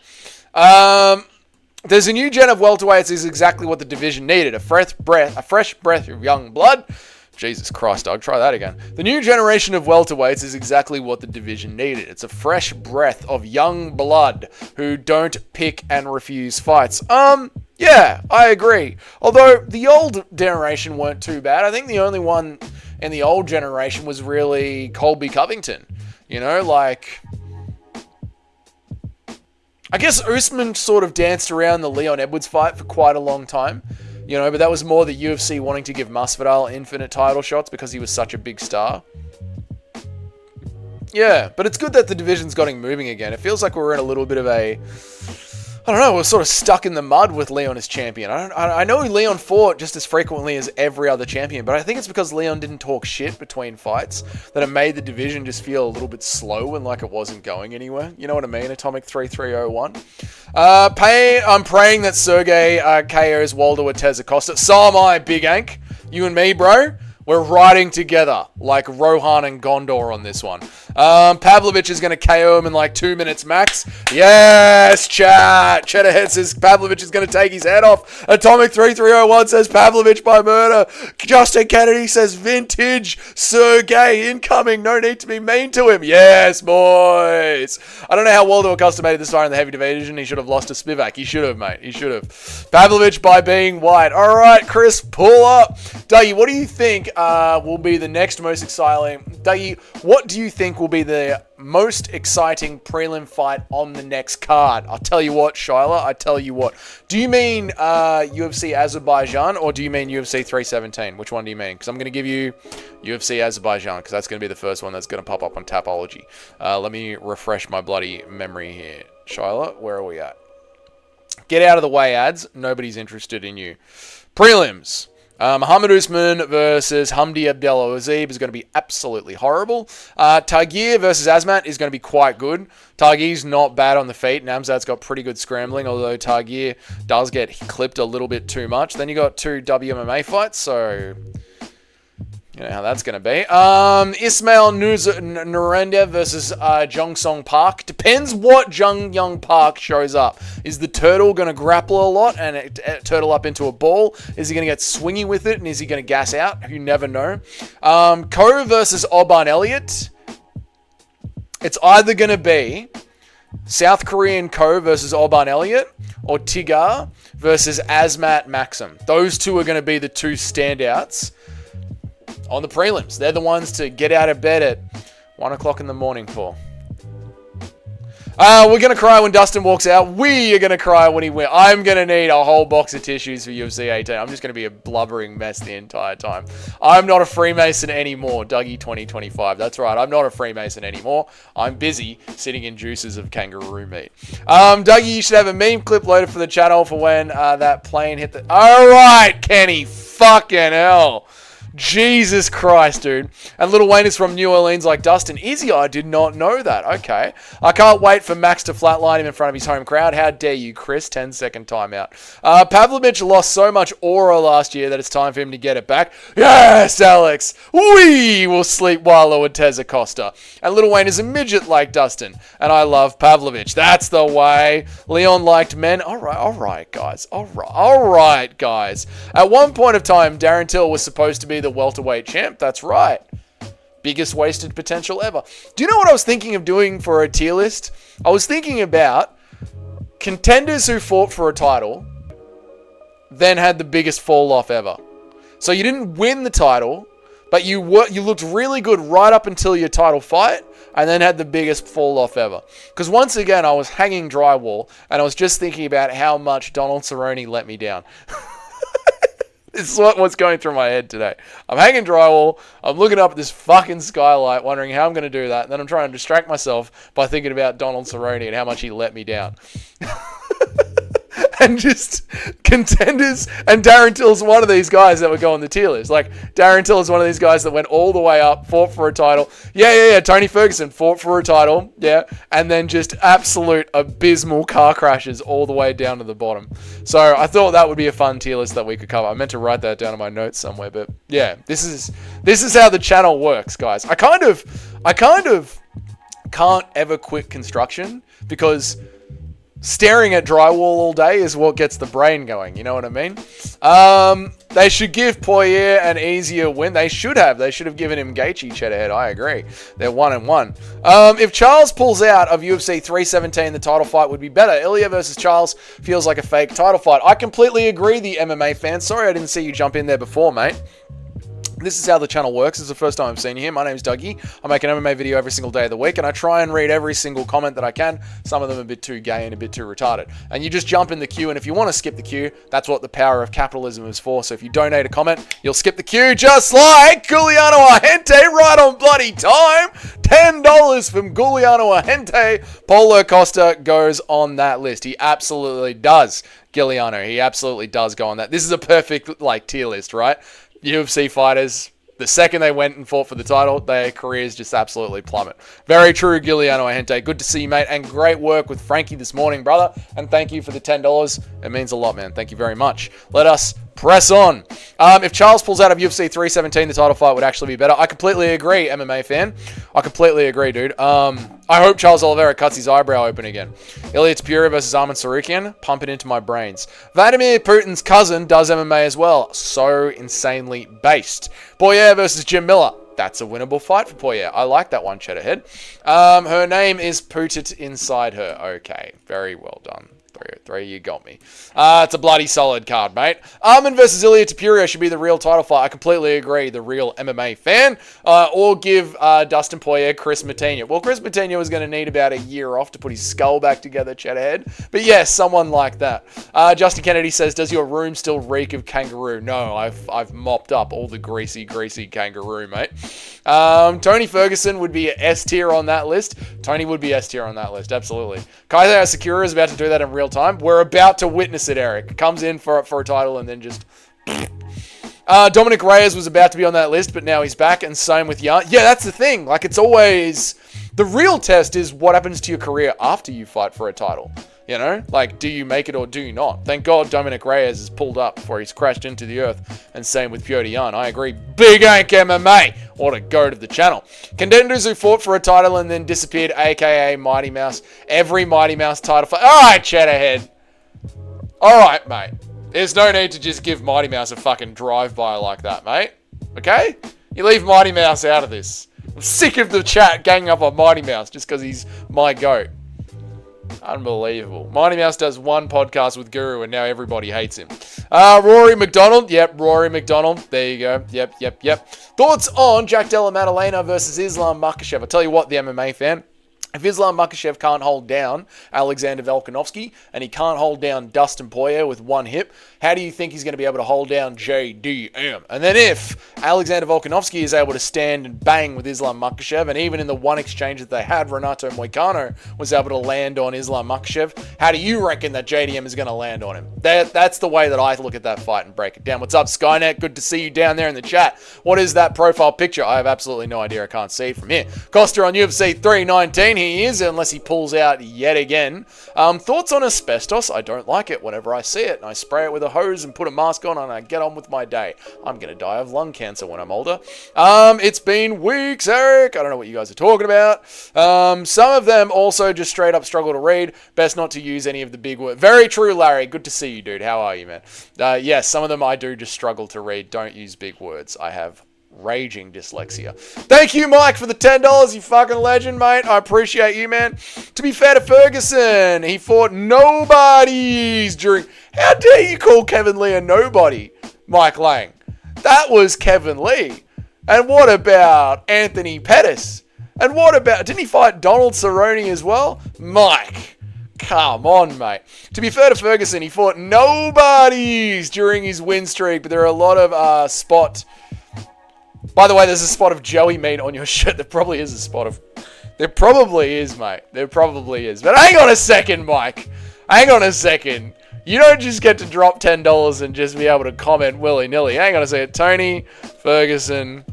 There's a new gen of welterweights is exactly what the division needed. A fresh breath of young blood. Jesus Christ, Doug. Try that again. The new generation of welterweights is exactly what the division needed. It's a fresh breath of young blood who don't pick and refuse fights. Yeah, I agree. Although the old generation weren't too bad. I think the only one in the old generation was really Colby Covington. You know, like... I guess Usman sort of danced around the Leon Edwards fight for quite a long time. You know, but that was more the UFC wanting to give Masvidal infinite title shots because he was such a big star. Yeah, but it's good that the division's getting moving again. It feels like we're in a little bit of a... I don't know, we're sort of stuck in the mud with Leon as champion. I know Leon fought just as frequently as every other champion, but I think it's because Leon didn't talk shit between fights that it made the division just feel a little bit slow and like it wasn't going anywhere. You know what I mean? Atomic 3301. I'm praying that Sergey KOs Waldo Ortiz Acosta. So am I, Big Ank. You and me, bro. We're riding together like Rohan and Gondor on this one. Pavlovich is going to KO him in like 2 minutes max. Yes, chat. Cheddarhead says Pavlovich is going to take his head off. Atomic 3301 says Pavlovich by murder. Justin Kennedy says vintage Sergey incoming. No need to be mean to him. Yes, boys. I don't know how Waldo Acosta made it this far in the heavy division. He should have lost to Spivak. He should have, mate. He should have. Pavlovich by being white. All right, Chris, pull up. Dougie, what do you think will be the next most exciting... Dougie, what do you think will be the most exciting prelim fight on the next card? I'll tell you what, Shyla, I tell you what. Do you mean UFC Azerbaijan or do you mean UFC 317? Which one do you mean? Because I'm going to give you UFC Azerbaijan because that's going to be the first one that's going to pop up on Tapology. Let me refresh my bloody memory here. Shyla, where are we at? Get out of the way, ads. Nobody's interested in you. Prelims. Muhammad Usman versus Hamdi Abdelaziz is going to be absolutely horrible. Tagir versus Azmat is going to be quite good. Tagir's not bad on the feet, and Amzad's got pretty good scrambling, although Tagir does get clipped a little bit too much. Then you got 2 WMMA fights, so... you know how that's going to be. Ismail Nurenda versus Jung Song Park. Depends what Jung Young Park shows up. Is the turtle going to grapple a lot and turtle up into a ball? Is he going to get swingy with it and is he going to gas out? You never know. Ko versus Oban Elliott. It's either going to be South Korean Ko versus Oban Elliott or Tigar versus Azmat Maxim. Those two are going to be the 2 standouts on the prelims. They're the ones to get out of bed at 1 o'clock in the morning for. We're going to cry when Dustin walks out. We are going to cry when he wins. I'm going to need a whole box of tissues for UFC 18. I'm just going to be a blubbering mess the entire time. I'm not a Freemason anymore, Dougie 2025. That's right. I'm not a Freemason anymore. I'm busy sitting in juices of kangaroo meat. Dougie, you should have a meme clip loaded for the channel for when that plane hit the... All right, Kenny. Fucking hell. Jesus Christ, dude. And Lil Wayne is from New Orleans like Dustin. Easy, I did not know that. Okay. I can't wait for Max to flatline him in front of his home crowd. How dare you, Chris? 10-second timeout. Pavlovich lost so much aura last year that it's time for him to get it back. Yes, Alex. We will sleep Wallow and Tez Acosta. And Lil Wayne is a midget like Dustin. And I love Pavlovich. That's the way. Leon liked men. All right, guys. All right, guys. At one point of time, Darren Till was supposed to be the welterweight champ. That's right. Biggest wasted potential ever. Do you know what I was thinking of doing for a tier list? I was thinking about contenders who fought for a title, then had the biggest fall off ever. So you didn't win the title, but you looked really good right up until your title fight, and then had the biggest fall off ever. Because once again, I was hanging drywall, and I was just thinking about how much Donald Cerrone let me down. This is what's going through my head today. I'm hanging drywall. I'm looking up at this fucking skylight, wondering how I'm going to do that. And then I'm trying to distract myself by thinking about Donald Cerrone and how much he let me down. And just contenders. And Darren Till's one of these guys that would go on the tier list. Like, Darren Till is one of these guys that went all the way up, fought for a title. Yeah. Tony Ferguson fought for a title. Yeah. And then just absolute abysmal car crashes all the way down to the bottom. So I thought that would be a fun tier list that we could cover. I meant to write that down in my notes somewhere. But yeah, this is how the channel works, guys. I kind of can't ever quit construction because staring at drywall all day is what gets the brain going. You know what I mean? They should give Poirier an easier win. They should have given him Gaethje, Cheddar. I agree. They're 1-1. If Charles pulls out of UFC 317, the title fight would be better. Ilya versus Charles feels like a fake title fight. I completely agree, the MMA fans. Sorry I didn't see you jump in there before, mate. This is how the channel works. This is the first time I've seen you here. My name's Dougie. I make an MMA video every single day of the week, and I try and read every single comment that I can. Some of them are a bit too gay and a bit too retarded. And you just jump in the queue, and if you want to skip the queue, that's what the power of capitalism is for. So if you donate a comment, you'll skip the queue just like Giuliano Ahente right on bloody time. $10 from Giuliano Ahente. Paulo Costa goes on that list. He absolutely does. Giuliano, he absolutely does go on that. This is a perfect tier list, right? UFC fighters, the second they went and fought for the title, their careers just absolutely plummet. Very true, Giuliano Ahente. Good to see you, mate, and great work with Frankie this morning, brother. And thank you for the $10. It means a lot, man. Thank you very much. Let us press on. If Charles pulls out of UFC 317, the title fight would actually be better. I completely agree, MMA fan. I completely agree, dude. I hope Charles Oliveira cuts his eyebrow open again. Ilya Tapura versus Arman Tsarukyan. Pump it into my brains. Vladimir Putin's cousin does MMA as well. So insanely based. Poirier versus Jim Miller. That's a winnable fight for Poirier. I like that one, Cheddarhead. Her name is Put It Inside Her. Okay, very well done. 3, you got me. It's a bloody solid card, mate. Arman versus Ilya Tapura should be the real title fight. I completely agree. The real MMA fan. Or give Dustin Poirier Chris Matinha. Well, Chris Matinha was going to need about a year off to put his skull back together, Cheddarhead. But yes, someone like that. Justin Kennedy says, does your room still reek of kangaroo? No, I've mopped up all the greasy kangaroo, mate. Tony Ferguson would be S tier on that list. Tony would be S tier on that list, absolutely. Kaiser Sakura is about to do that in real time. We're about to witness it, Eric. Comes in for a title and then just... Dominic Reyes was about to be on that list, but now he's back, and same with Yarn. Yeah, that's the thing. It's always... The real test is what happens to your career after you fight for a title. You know? Do you make it or do you not? Thank God Dominic Reyes is pulled up before he's crashed into the earth. And same with Piotr Jan. I agree. Big Ank MMA. What a goat of the channel. Contenders who fought for a title and then disappeared, a.k.a. Mighty Mouse. Every Mighty Mouse title fight. Alright, Cheddarhead. Alright, mate. There's no need to just give Mighty Mouse a fucking drive-by like that, mate. Okay? You leave Mighty Mouse out of this. I'm sick of the chat ganging up on Mighty Mouse just because he's my goat. Unbelievable. Mighty Mouse does one podcast with Guru and now everybody hates him. Rory McDonald. Yep, Rory McDonald. There you go. Yep. Thoughts on Jack Della Maddalena versus Islam Makhachev? I'll tell you what, the MMA fan. If Islam Makhachev can't hold down Alexander Volkanovski and he can't hold down Dustin Poirier with one hip, how do you think he's going to be able to hold down JDM? And then if Alexander Volkanovski is able to stand and bang with Islam Makhachev, and even in the one exchange that they had, Renato Moicano was able to land on Islam Makhachev, how do you reckon that JDM is going to land on him? That's the way that I look at that fight and break it down. What's up, Skynet? Good to see you down there in the chat. What is that profile picture? I have absolutely no idea. I can't see it from here. Costa on UFC 319. He is, unless he pulls out yet again. Thoughts on asbestos? I don't like it. Whenever I see it, and I spray it with a hose and put a mask on, and I get on with my day. I'm going to die of lung cancer when I'm older. It's been weeks, Eric. I don't know what you guys are talking about. Some of them also just straight up struggle to read. Best not to use any of the big words. Very true, Larry. Good to see you, dude. How are you, man? Yes, some of them I do just struggle to read. Don't use big words. I have raging dyslexia. Thank you, Mike, for the $10, you fucking legend, mate. I appreciate you, man. To be fair to Ferguson, he fought nobodies during... How dare you call Kevin Lee a nobody, Mike Lang? That was Kevin Lee. And what about Anthony Pettis? And what about... Didn't he fight Donald Cerrone as well? Mike, come on, mate. To be fair to Ferguson, he fought nobodies during his win streak, but there are a lot of spot... By the way, there's a spot of Joey meat on your shirt. There probably is a spot of... There probably is, mate. There probably is. But hang on a second, Mike. Hang on a second. You don't just get to drop $10 and just be able to comment willy-nilly. Hang on a second. Tony Ferguson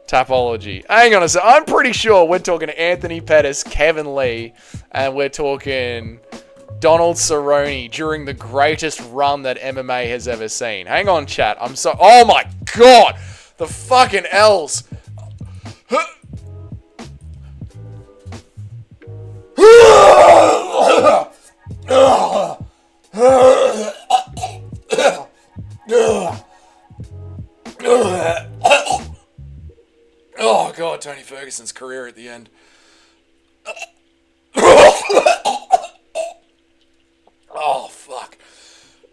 Tapology. Hang on a second. I'm pretty sure we're talking Anthony Pettis, Kevin Lee, and we're talking Donald Cerrone during the greatest run that MMA has ever seen. Hang on, chat. I'm so... Oh, my God. The fucking L's. Oh, God, Tony Ferguson's career at the end. Oh, fuck.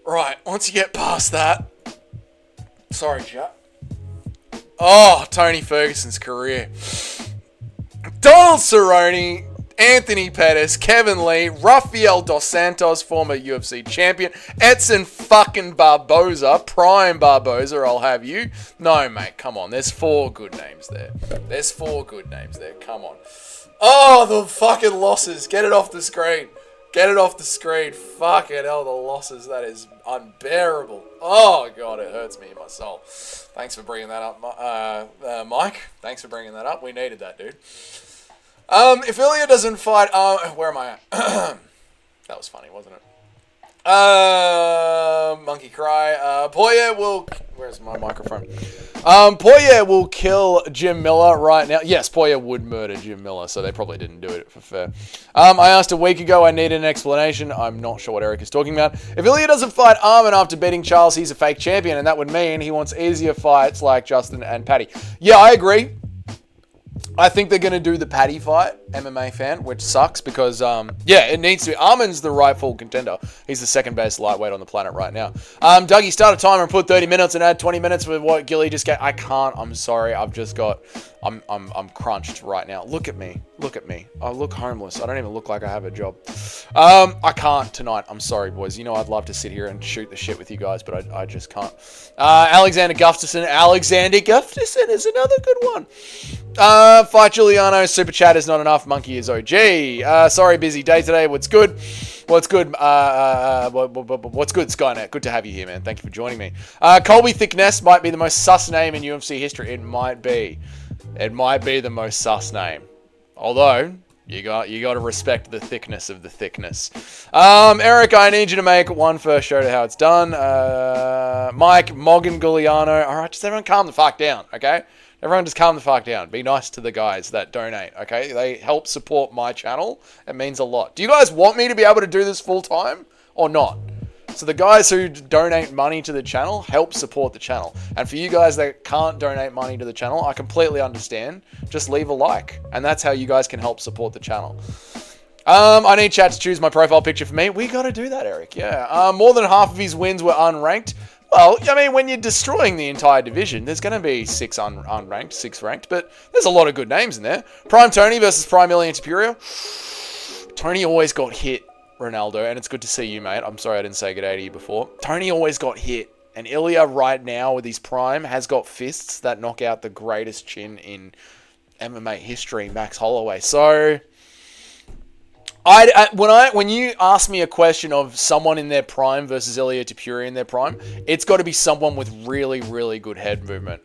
Right, once you get past that... Sorry, chat. Oh, Tony Ferguson's career. Donald Cerrone, Anthony Pettis, Kevin Lee, Rafael Dos Santos, former UFC champion, Edson fucking Barboza, Prime Barboza, I'll have you. No, mate, come on. There's 4 good names there. There's 4 good names there. Come on. Oh, the fucking losses. Get it off the screen. Get it off the screen. Fucking hell, the losses. That is unbearable. Oh, God, it hurts me in my soul. Thanks for bringing that up, Mike. Thanks for bringing that up. We needed that, dude. If Ilya doesn't fight... where am I at? That was funny, wasn't it? Monkey cry. Poirier will... Where's my microphone? Poirier will kill Jim Miller right now. Yes, Poirier would murder Jim Miller, so they probably didn't do it for fair. I asked a week ago. I need an explanation. I'm not sure what Eric is talking about. If Ilya doesn't fight Arman after beating Charles, he's a fake champion, and that would mean he wants easier fights like Justin and Paddy. Yeah, I agree. I think they're going to do the Paddy fight, MMA fan, which sucks because, yeah, it needs to be. Arman's the rightful contender. He's the second best lightweight on the planet right now. Dougie, start a timer and put 30 minutes and add 20 minutes with what Gilly just got. I can't. I'm sorry. I've just got... I'm crunched right now. Look at me. Look at me. I look homeless. I don't even look like I have a job. I can't tonight. I'm sorry, boys. You know I'd love to sit here and shoot the shit with you guys, but I just can't. Alexander Gustafsson. Alexander Gustafsson is another good one. Fight Giuliano. Super chat is not enough. Monkey is OG. Sorry, busy day today. What's good? What's good? What's good, Skynet? Good to have you here, man. Thank you for joining me. Colby Thickness might be the most sus name in UFC history. It might be. It might be the most sus name. Although, you got to respect the thickness of the thickness. Eric, I need you to make one first show to how it's done. Mike, Morgan Giuliano. All right, just everyone calm the fuck down, okay? Everyone just calm the fuck down. Be nice to the guys that donate, okay? They help support my channel. It means a lot. Do you guys want me to be able to do this full time or not? So the guys who donate money to the channel help support the channel. And for you guys that can't donate money to the channel, I completely understand. Just leave a like. And that's how you guys can help support the channel. I need chat to choose my profile picture for me. We got to do that, Eric. Yeah. More than half of his wins were unranked. Well, I mean, when you're destroying the entire division, there's going to be 6 unranked, 6 ranked, but there's a lot of good names in there. Prime Tony versus Prime Ilya Tapuria. Tony always got hit, Ronaldo, and it's good to see you, mate. I'm sorry I didn't say good day to you before. Tony always got hit, and Ilya right now with his prime has got fists that knock out the greatest chin in MMA history, Max Holloway. So... when you ask me a question of someone in their prime versus Ilya Tapuria in their prime, it's got to be someone with really, really good head movement,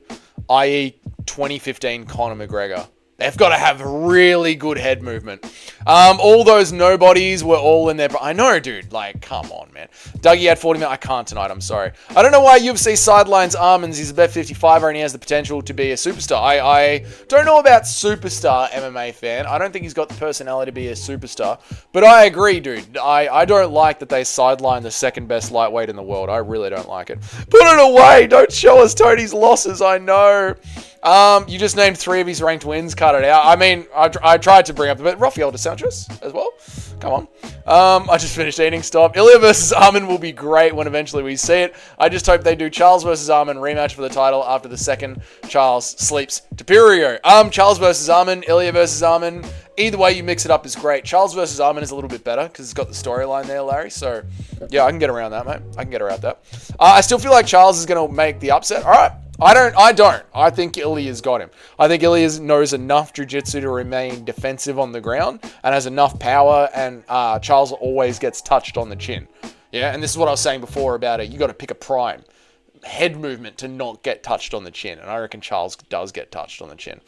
i.e. 2015 Conor McGregor. They've got to have really good head movement. All those nobodies were all in their... I know, dude. Like, come on, man. Dougie had 40 minutes. I can't tonight. I'm sorry. I don't know why UFC sidelines Armins. He's a bet 55 and he has the potential to be a superstar. I don't know about superstar MMA fan. I don't think he's got the personality to be a superstar. But I agree, dude. I don't like that they sideline the second best lightweight in the world. I really don't like it. Put it away. Don't show us Tony's losses. I know. You just named 3 of his ranked wins. Cut it out. I mean, I tried to bring up but Rafael dos Santos as well. Come on. I just finished eating. Stop. Ilya versus Armin will be great when eventually we see it. I just hope they do Charles versus Armin rematch for the title after the second Charles sleeps Tapurio. Charles versus Armin, Ilya versus Armin. Either way you mix it up is great. Charles versus Armin is a little bit better because it's got the storyline there, Larry. So, yeah, I can get around that, mate. I can get around that. I still feel like Charles is going to make the upset. All right. I don't. I think Ilya's got him. I think Ilya knows enough jiu-jitsu to remain defensive on the ground and has enough power, and Charles always gets touched on the chin. Yeah, and this is what I was saying before about it. You got to pick a prime head movement to not get touched on the chin, and I reckon Charles does get touched on the chin.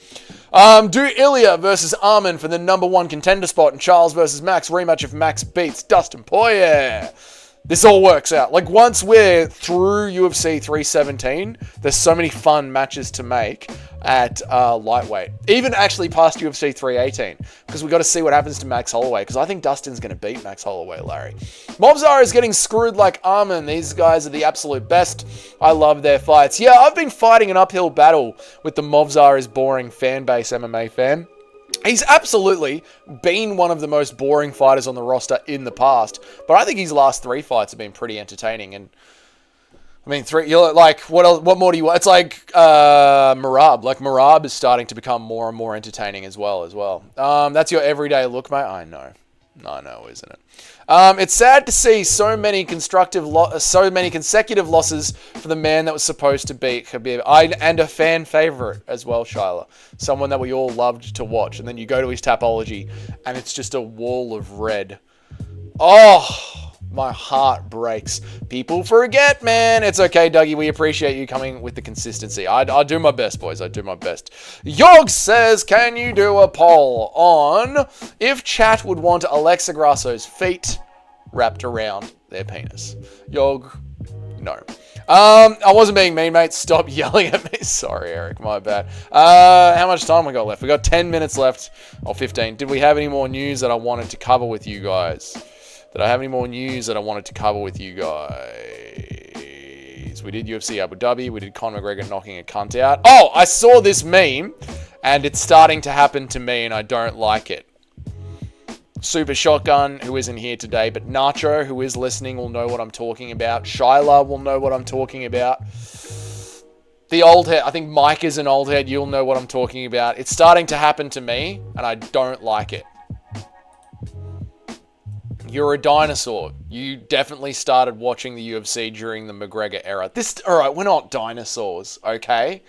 Do Ilya versus Armin for the #1 contender spot, and Charles versus Max rematch if Max beats Dustin Poirier. This all works out. Like, once we're through UFC 317, there's so many fun matches to make at lightweight. Even actually past UFC 318, because we've got to see what happens to Max Holloway, because I think Dustin's going to beat Max Holloway, Larry. Mobzar is getting screwed like Armin. These guys are the absolute best. I love their fights. Yeah, I've been fighting an uphill battle with the Mobzar is boring fan base MMA fan. He's absolutely been one of the most boring fighters on the roster in the past, but I think his last 3 fights have been pretty entertaining. And I mean, 3. You're like, what else? What more do you want? It's like Marab. Like, Marab is starting to become more and more entertaining as well. That's your everyday look, mate. I know, isn't it? It's sad to see so many consecutive losses for the man that was supposed to beat Khabib. And a fan favorite as well, Shyla. Someone that we all loved to watch. And then you go to his Tapology, and it's just a wall of red. Oh, my heart breaks. People forget, man. It's okay, Dougie. We appreciate you coming with the consistency. I do my best, boys. I do my best. Yog says, can you do a poll on if chat would want Alexa Grasso's feet wrapped around their penis? Yog, no. I wasn't being mean, mate. Stop yelling at me. Sorry, Eric. My bad. How much time we got left? We got 10 minutes left. Or 15. Did we have any more news that I wanted to cover with you guys? We did UFC Abu Dhabi. We did Conor McGregor knocking a cunt out. Oh, I saw this meme, and it's starting to happen to me, and I don't like it. Super Shotgun, who isn't here today, but Nacho, who is listening, will know what I'm talking about. Shyla will know what I'm talking about. The old head, I think Mike is an old head. You'll know what I'm talking about. It's starting to happen to me, and I don't like it. You're a dinosaur. You definitely started watching the UFC during the McGregor era. Alright, we're not dinosaurs, okay?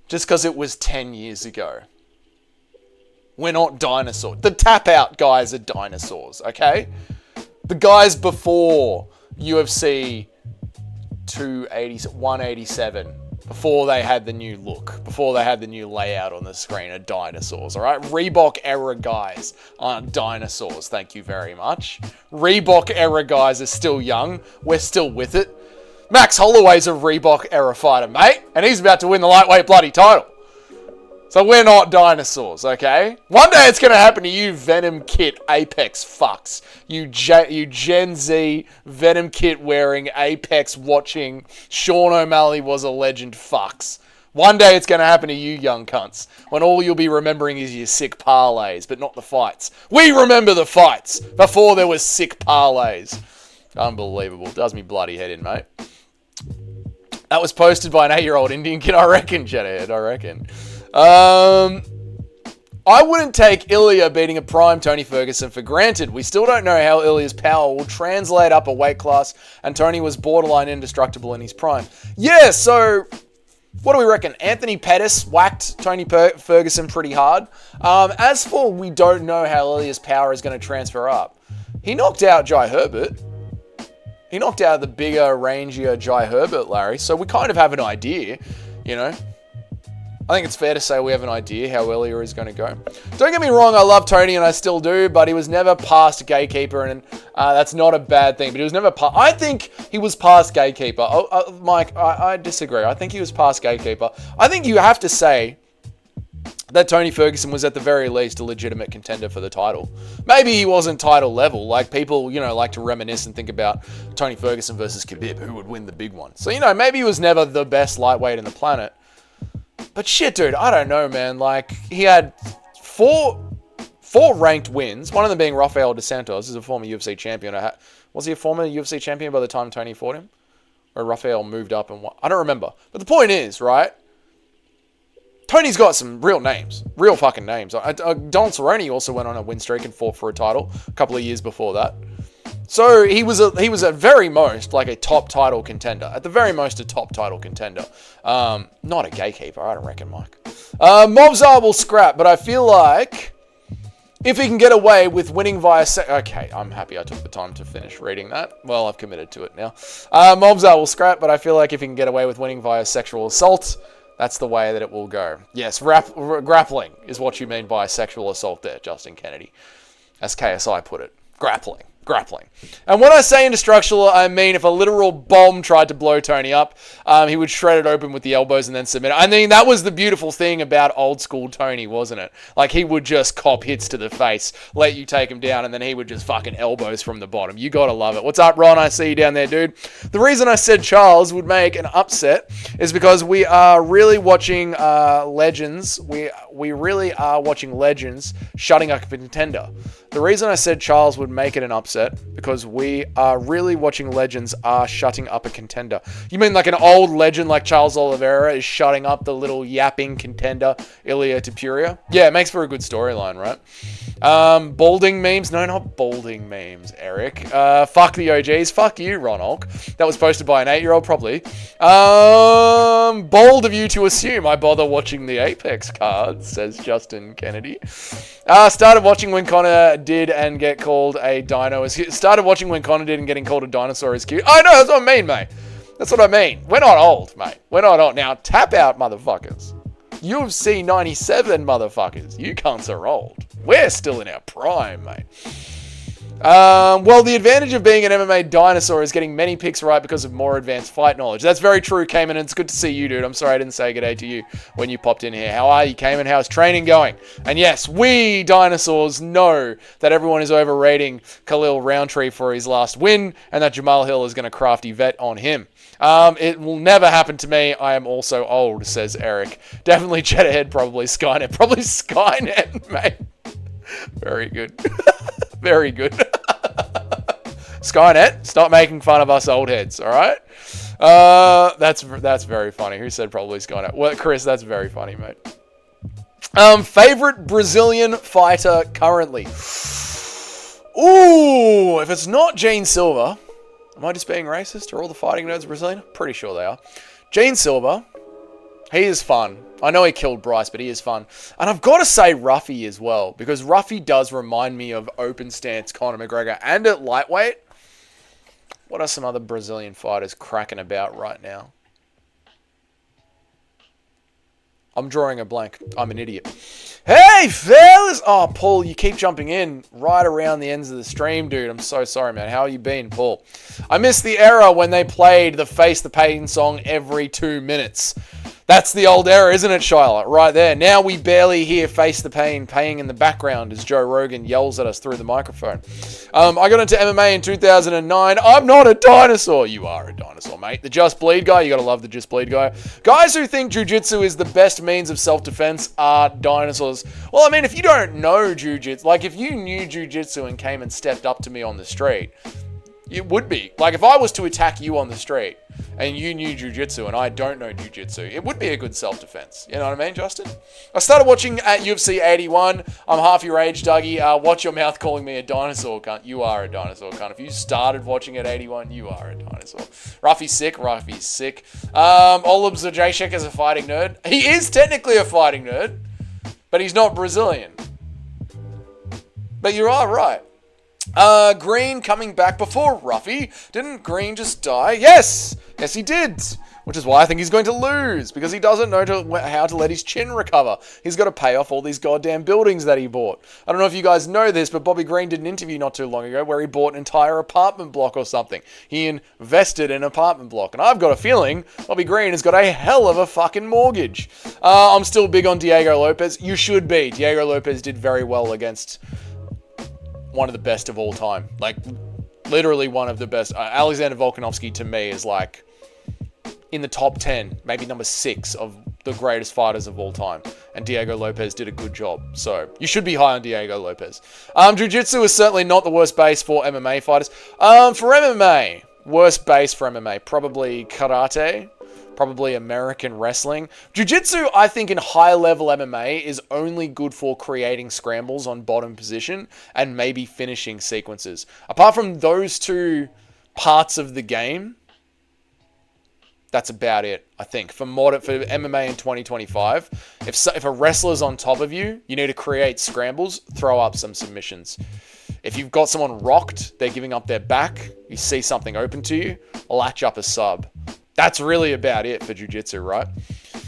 Just because it was 10 years ago. We're not dinosaurs. The tap-out guys are dinosaurs, okay? The guys before UFC 187, before they had the new look, before they had the new layout on the screen, are dinosaurs, all right? Reebok era guys aren't dinosaurs, thank you very much. Reebok era guys are still young. We're still with it. Max Holloway's a Reebok era fighter, mate, and he's about to win the lightweight bloody title. So we're not dinosaurs, okay? One day it's going to happen to you Venom Kit Apex fucks. You Gen Z Venom Kit wearing Apex watching Sean O'Malley was a legend fucks. One day it's going to happen to you young cunts. When all you'll be remembering is your sick parlays, but not the fights. We remember the fights before there was sick parlays. Unbelievable. Does me bloody head in, mate. That was posted by an 8-year-old Indian kid, I reckon, Jedhead, I reckon. I wouldn't take Ilya beating a prime Tony Ferguson for granted. We still don't know how Ilya's power will translate up a weight class, and Tony was borderline indestructible in his prime. Yeah, so what do we reckon? Anthony Pettis whacked Tony Ferguson pretty hard. As for we don't know how Ilya's power is going to transfer up, he knocked out Jai Herbert. He knocked out the bigger, rangier Jai Herbert, Larry, so we kind of have an idea, you know. I think it's fair to say we have an idea how Ilya is going to go. Don't get me wrong, I love Tony and I still do, but he was never past gatekeeper, and that's not a bad thing. But he was never past. I think he was past gatekeeper. Mike, I disagree. I think he was past gatekeeper. I think you have to say that Tony Ferguson was at the very least a legitimate contender for the title. Maybe he wasn't title level. Like people, you know, like to reminisce and think about Tony Ferguson versus Khabib, who would win the big one. So, you know, maybe he was never the best lightweight in the planet. But shit, dude, I don't know, man. Like, he had four ranked wins, one of them being Rafael dos Santos, who's a former UFC champion. Was he a former UFC champion by the time Tony fought him? Or Rafael moved up and won? I don't remember. But the point is, right? Tony's got some real names. Real fucking names. Donald Cerrone also went on a win streak and fought for a title a couple of years before that. So he was at very most like a top title contender. At the very most a top title contender. Not a gatekeeper, I don't reckon, Mike. Mobzar will scrap, but I feel like if he can get away with winning via... Okay, I'm happy I took the time to finish reading that. Well, I've committed to it now. Mobzar will scrap, but I feel like if he can get away with winning via sexual assault, that's the way that it will go. Yes, grappling is what you mean by sexual assault there, Justin Kennedy. As KSI put it. Grappling. And when I say indestructible, I mean if a literal bomb tried to blow Tony up, he would shred it open with the elbows and then submit it. I mean, that was the beautiful thing about old school Tony, wasn't it? Like, he would just cop hits to the face, let you take him down, and then he would just fucking elbows from the bottom. You gotta love it. What's up, Ron? I see you down there, dude. The reason I said Charles would make an upset is because we are really watching Legends. We really are watching Legends shutting up a contender. The reason I said Charles would make it an upset, because we are really watching Legends are shutting up a contender. You mean like an old legend like Charles Oliveira is shutting up the little yapping contender, Ilia Topuria? Yeah, it makes for a good storyline, right? Balding memes? No, not balding memes, Eric. Fuck the OGs. Fuck you, Ron Olk. That was posted by an 8-year-old, probably. Bold of you to assume I bother watching the Apex cards, says Justin Kennedy. Started watching when Connor did and get called a dino. Started watching when Connor did and getting called a dinosaur is cute. I know, that's what I mean, mate. That's what I mean. We're not old, mate. We're not old. Now, tap out, motherfuckers. UFC 97, motherfuckers. You cunts are old. We're still in our prime, mate. Well, the advantage of being an MMA dinosaur is getting many picks right because of more advanced fight knowledge. That's very true, Cayman, and it's good to see you, dude. I'm sorry I didn't say good day to you when you popped in here. How are you, Cayman? How's training going? And yes, we dinosaurs know that everyone is overrating Khalil Roundtree for his last win, and that Jamal Hill is going to crafty vet on him. It will never happen to me. I am also old, says Eric. Definitely jet ahead, probably Skynet. Probably Skynet, mate. Very good. Very good. Skynet, stop making fun of us old heads, all right? That's very funny. Who said probably Skynet? Well, Chris, that's very funny, mate. Favorite Brazilian fighter currently? Ooh, if it's not Gene Silva, am I just being racist? Are all the fighting nerds Brazilian? Pretty sure they are. Gene Silva, he is fun. I know he killed Bryce, but he is fun. And I've got to say Ruffy as well, because Ruffy does remind me of open stance Conor McGregor. And at lightweight, what are some other Brazilian fighters cracking about right now? I'm drawing a blank. I'm an idiot. Hey, fellas! Oh, Paul, you keep jumping in right around the ends of the stream, dude. I'm so sorry, man. How you been, Paul? I missed the era when they played the Face the Pain song every 2 minutes. That's the old era, isn't it, Shyla? Right there. Now we barely hear Face the Pain playing in the background as Joe Rogan yells at us through the microphone. I got into MMA in 2009. I'm not a dinosaur. You are a dinosaur, mate. The Just Bleed guy. You got to love the Just Bleed guy. Guys who think jiu-jitsu is the best means of self-defense are dinosaurs. Well, I mean, if you don't know jiu-jitsu, like if you knew jiu-jitsu and came and stepped up to me on the street, It would be. Like, if I was to attack you on the street and you knew jiu-jitsu and I don't know jiu-jitsu, it would be a good self-defense. You know what I mean, Justin? I started watching at UFC 81. I'm half your age, Dougie. Watch your mouth calling me a dinosaur, cunt. You are a dinosaur, cunt. If you started watching at 81, you are a dinosaur. Ruffy's sick. Ruffy's sick. Olub Zajacek is a fighting nerd. He is technically a fighting nerd, but he's not Brazilian. But you are right. Green coming back before Ruffy. Didn't Green just die? Yes! Yes, he did. Which is why I think he's going to lose. Because he doesn't know how to let his chin recover. He's got to pay off all these goddamn buildings that he bought. I don't know if you guys know this, but Bobby Green did an interview not too long ago where he bought an entire apartment block or something. He invested in an apartment block. And I've got a feeling Bobby Green has got a hell of a fucking mortgage. I'm still big on Diego Lopez. You should be. Diego Lopez did very well against one of the best of all time. Like, literally one of the best. Alexander Volkanovski, to me, is like in the top 10, maybe number 6 of the greatest fighters of all time. And Diego Lopez did a good job. So, you should be high on Diego Lopez. Jiu-Jitsu is certainly not the worst base for MMA fighters. For MMA, worst base for MMA, probably karate. Probably American wrestling. Jiu-Jitsu, I think, in high-level MMA is only good for creating scrambles on bottom position and maybe finishing sequences. Apart from those two parts of the game, that's about it, I think. For MMA in 2025, if a wrestler's on top of you, you need to create scrambles, throw up some submissions. If you've got someone rocked, they're giving up their back, you see something open to you, latch up a sub. That's really about it for jiu-jitsu, right?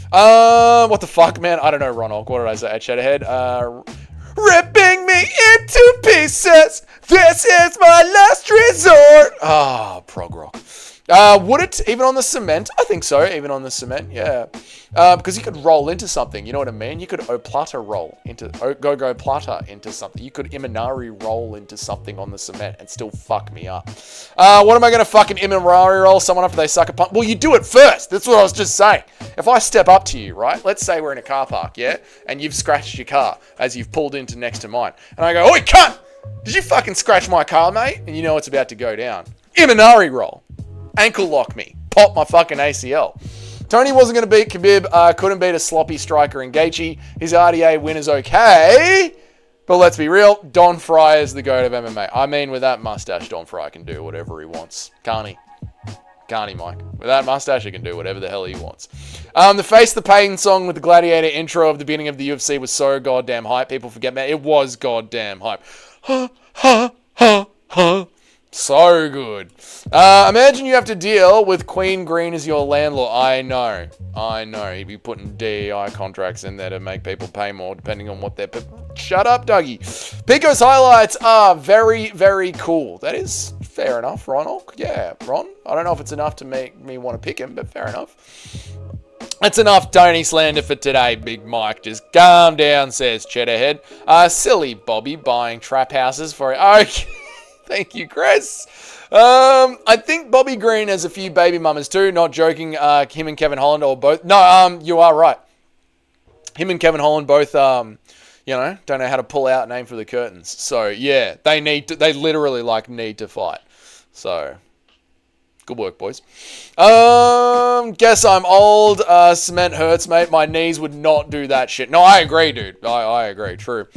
What the fuck, man? I don't know, Ronald. What did I say? I chat ahead. Ripping me into pieces. This is my last resort. Prog rock. Would it, even on the cement? I think so, even on the cement, yeah. Because you could roll into something, you know what I mean? You could Oplata roll into, Go Plata into something. You could Imanari roll into something on the cement and still fuck me up. What am I going to fucking Imanari roll someone up if they suck a punch? Well, you do it first. That's what I was just saying. If I step up to you, right? Let's say we're in a car park, yeah? And you've scratched your car as you've pulled into next to mine. And I go, oi, cunt! Did you fucking scratch my car, mate? And you know it's about to go down. Imanari roll. Ankle lock me. Pop my fucking ACL. Tony wasn't going to beat Khabib. Couldn't beat a sloppy striker in Gaethje. His RDA win is okay. But let's be real. Don Fry is the GOAT of MMA. I mean, with that mustache, Don Fry can do whatever he wants. Can't he? Can't he, Mike? With that mustache, he can do whatever the hell he wants. The Face the Pain song with the Gladiator intro of the beginning of the UFC was so goddamn hype. People forget, man. It was goddamn hype. Ha, ha, ha, ha. So good. Imagine you have to deal with Queen Green as your landlord. I know. He'd be putting DEI contracts in there to make people pay more, depending on what they're... Shut up, Dougie. Pico's highlights are very, very cool. That is fair enough, Ronald. Yeah, Ron. I don't know if it's enough to make me want to pick him, but fair enough. That's enough Tony slander for today, Big Mike. Just calm down, says Cheddarhead. Silly Bobby buying trap houses for... Okay. Thank you, Chris. I think Bobby Green has a few baby mamas too. Not joking. Him and Kevin Holland or both. No, you are right. Him and Kevin Holland both, don't know how to pull out name for the curtains. So yeah, they literally need to fight. So good work, boys. Guess I'm old. Cement hurts, mate. My knees would not do that shit. No, I agree, dude. I agree. True.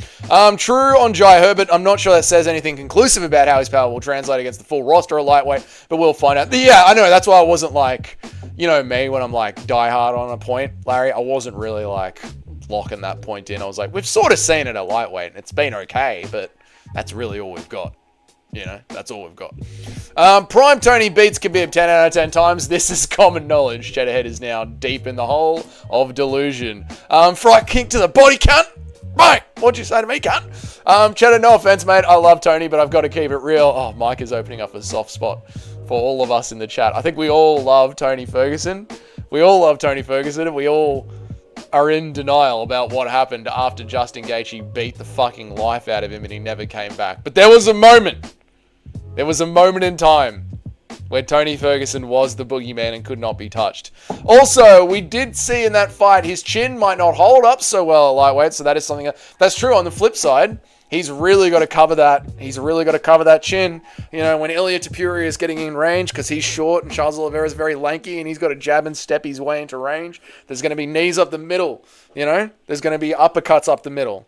True on Jai Herbert. I'm not sure that says anything conclusive about how his power will translate against the full roster of lightweight, but we'll find out. Yeah, I know. That's why I wasn't like, me when I'm like die hard on a point, Larry. I wasn't really like locking that point in. I was like, we've sort of seen it at lightweight, and it's been okay, but that's really all we've got. That's all we've got. Prime Tony beats Khabib 10 out of 10 times. This is common knowledge. Cheddarhead is now deep in the hole of delusion. Fright kick to the body, cunt. Mate, what'd you say to me, cunt? Cheddar, no offense, mate. I love Tony, but I've got to keep it real. Oh, Mike is opening up a soft spot for all of us in the chat. I think we all love Tony Ferguson. We all love Tony Ferguson, and we all are in denial about what happened after Justin Gaethje beat the fucking life out of him and he never came back. But there was a moment. There was a moment in time where Tony Ferguson was the boogeyman and could not be touched. Also, we did see in that fight his chin might not hold up so well at lightweight, so that is something that's true. On the flip side, He's really got to cover that. He's really got to cover that chin. You know, when Ilia Topuria is getting in range, because he's short and Charles Oliveira is very lanky and he's got to jab and step his way into range, there's going to be knees up the middle. You know, there's going to be uppercuts up the middle.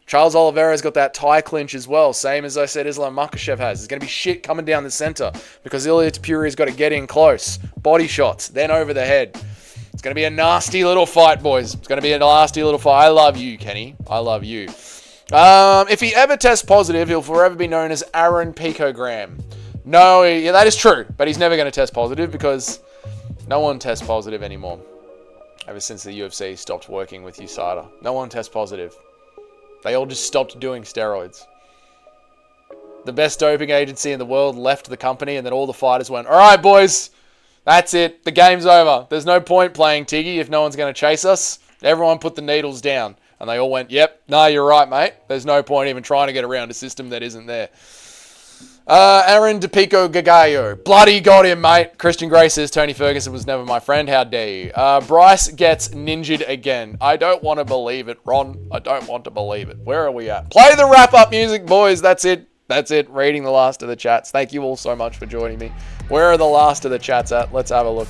Charles Oliveira's got that tie clinch as well, same as I said Islam Makhachev has. There's going to be shit coming down the center because Ilia Topuria's got to get in close. Body shots, then over the head. It's going to be a nasty little fight, boys. It's going to be a nasty little fight. I love you, Kenny. I love you. If he ever tests positive, he'll forever be known as Aaron Picogram. No, yeah, that is true, but he's never going to test positive because no one tests positive anymore. Ever since the UFC stopped working with USADA. No one tests positive. They all just stopped doing steroids. The best doping agency in the world left the company, and then all the fighters went, all right, boys, that's it. The game's over. There's no point playing Tiggy if no one's going to chase us. Everyone put the needles down. And they all went, yep, no, you're right, mate. There's no point even trying to get around a system that isn't there. Aaron DePico Gagallo. Bloody got him, mate. Christian Gray says, Tony Ferguson was never my friend. How dare you? Bryce gets ninjaed again. I don't want to believe it, Ron. I don't want to believe it. Where are we at? Play the wrap-up music, boys. That's it. That's it. Reading the last of the chats. Thank you all so much for joining me. Where are the last of the chats at? Let's have a look.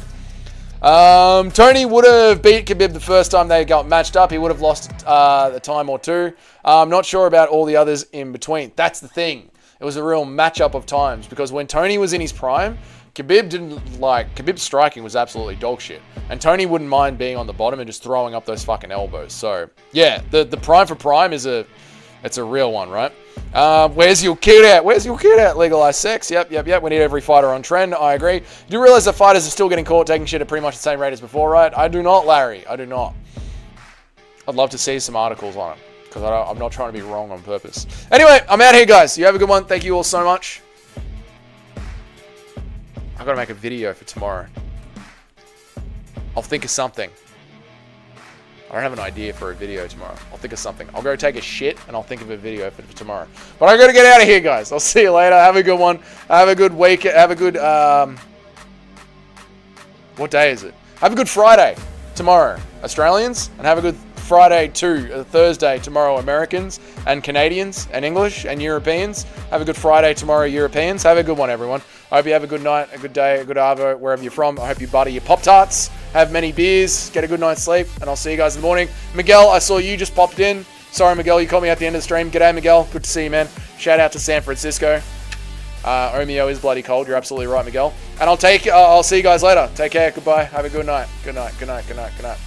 Tony would have beat Khabib the first time they got matched up. He would have lost a time or two. I'm not sure about all the others in between. That's the thing. It was a real matchup of times because when Tony was in his prime, Khabib's striking was absolutely dog shit. And Tony wouldn't mind being on the bottom and just throwing up those fucking elbows. So, yeah, the prime for prime it's a real one, right? Where's your kid at? Where's your kid at? Legalize sex. Yep. We need every fighter on trend. I agree. You do realize that fighters are still getting caught taking shit at pretty much the same rate as before, right? I do not, Larry. I do not. I'd love to see some articles on it because I'm not trying to be wrong on purpose. Anyway, I'm out here, guys. You have a good one. Thank you all so much. I've got to make a video for tomorrow. I'll think of something. I don't have an idea for a video tomorrow. I'll think of something. I'll go take a shit and I'll think of a video for tomorrow. But I got to get out of here, guys. I'll see you later. Have a good one. Have a good week. Have a good... what day is it? Have a good Friday tomorrow, Australians. And have a good Friday too. Thursday tomorrow, Americans and Canadians and English and Europeans. Have a good Friday tomorrow, Europeans. Have a good one, everyone. I hope you have a good night, a good day, a good arvo, wherever you're from. I hope you butter your Pop-Tarts, have many beers, get a good night's sleep, and I'll see you guys in the morning. Miguel, I saw you just popped in. Sorry, Miguel, you caught me at the end of the stream. G'day, Miguel. Good to see you, man. Shout out to San Francisco. Omeo is bloody cold. You're absolutely right, Miguel. And I'll see you guys later. Take care. Goodbye. Have a good night. Good night. Good night. Good night. Good night.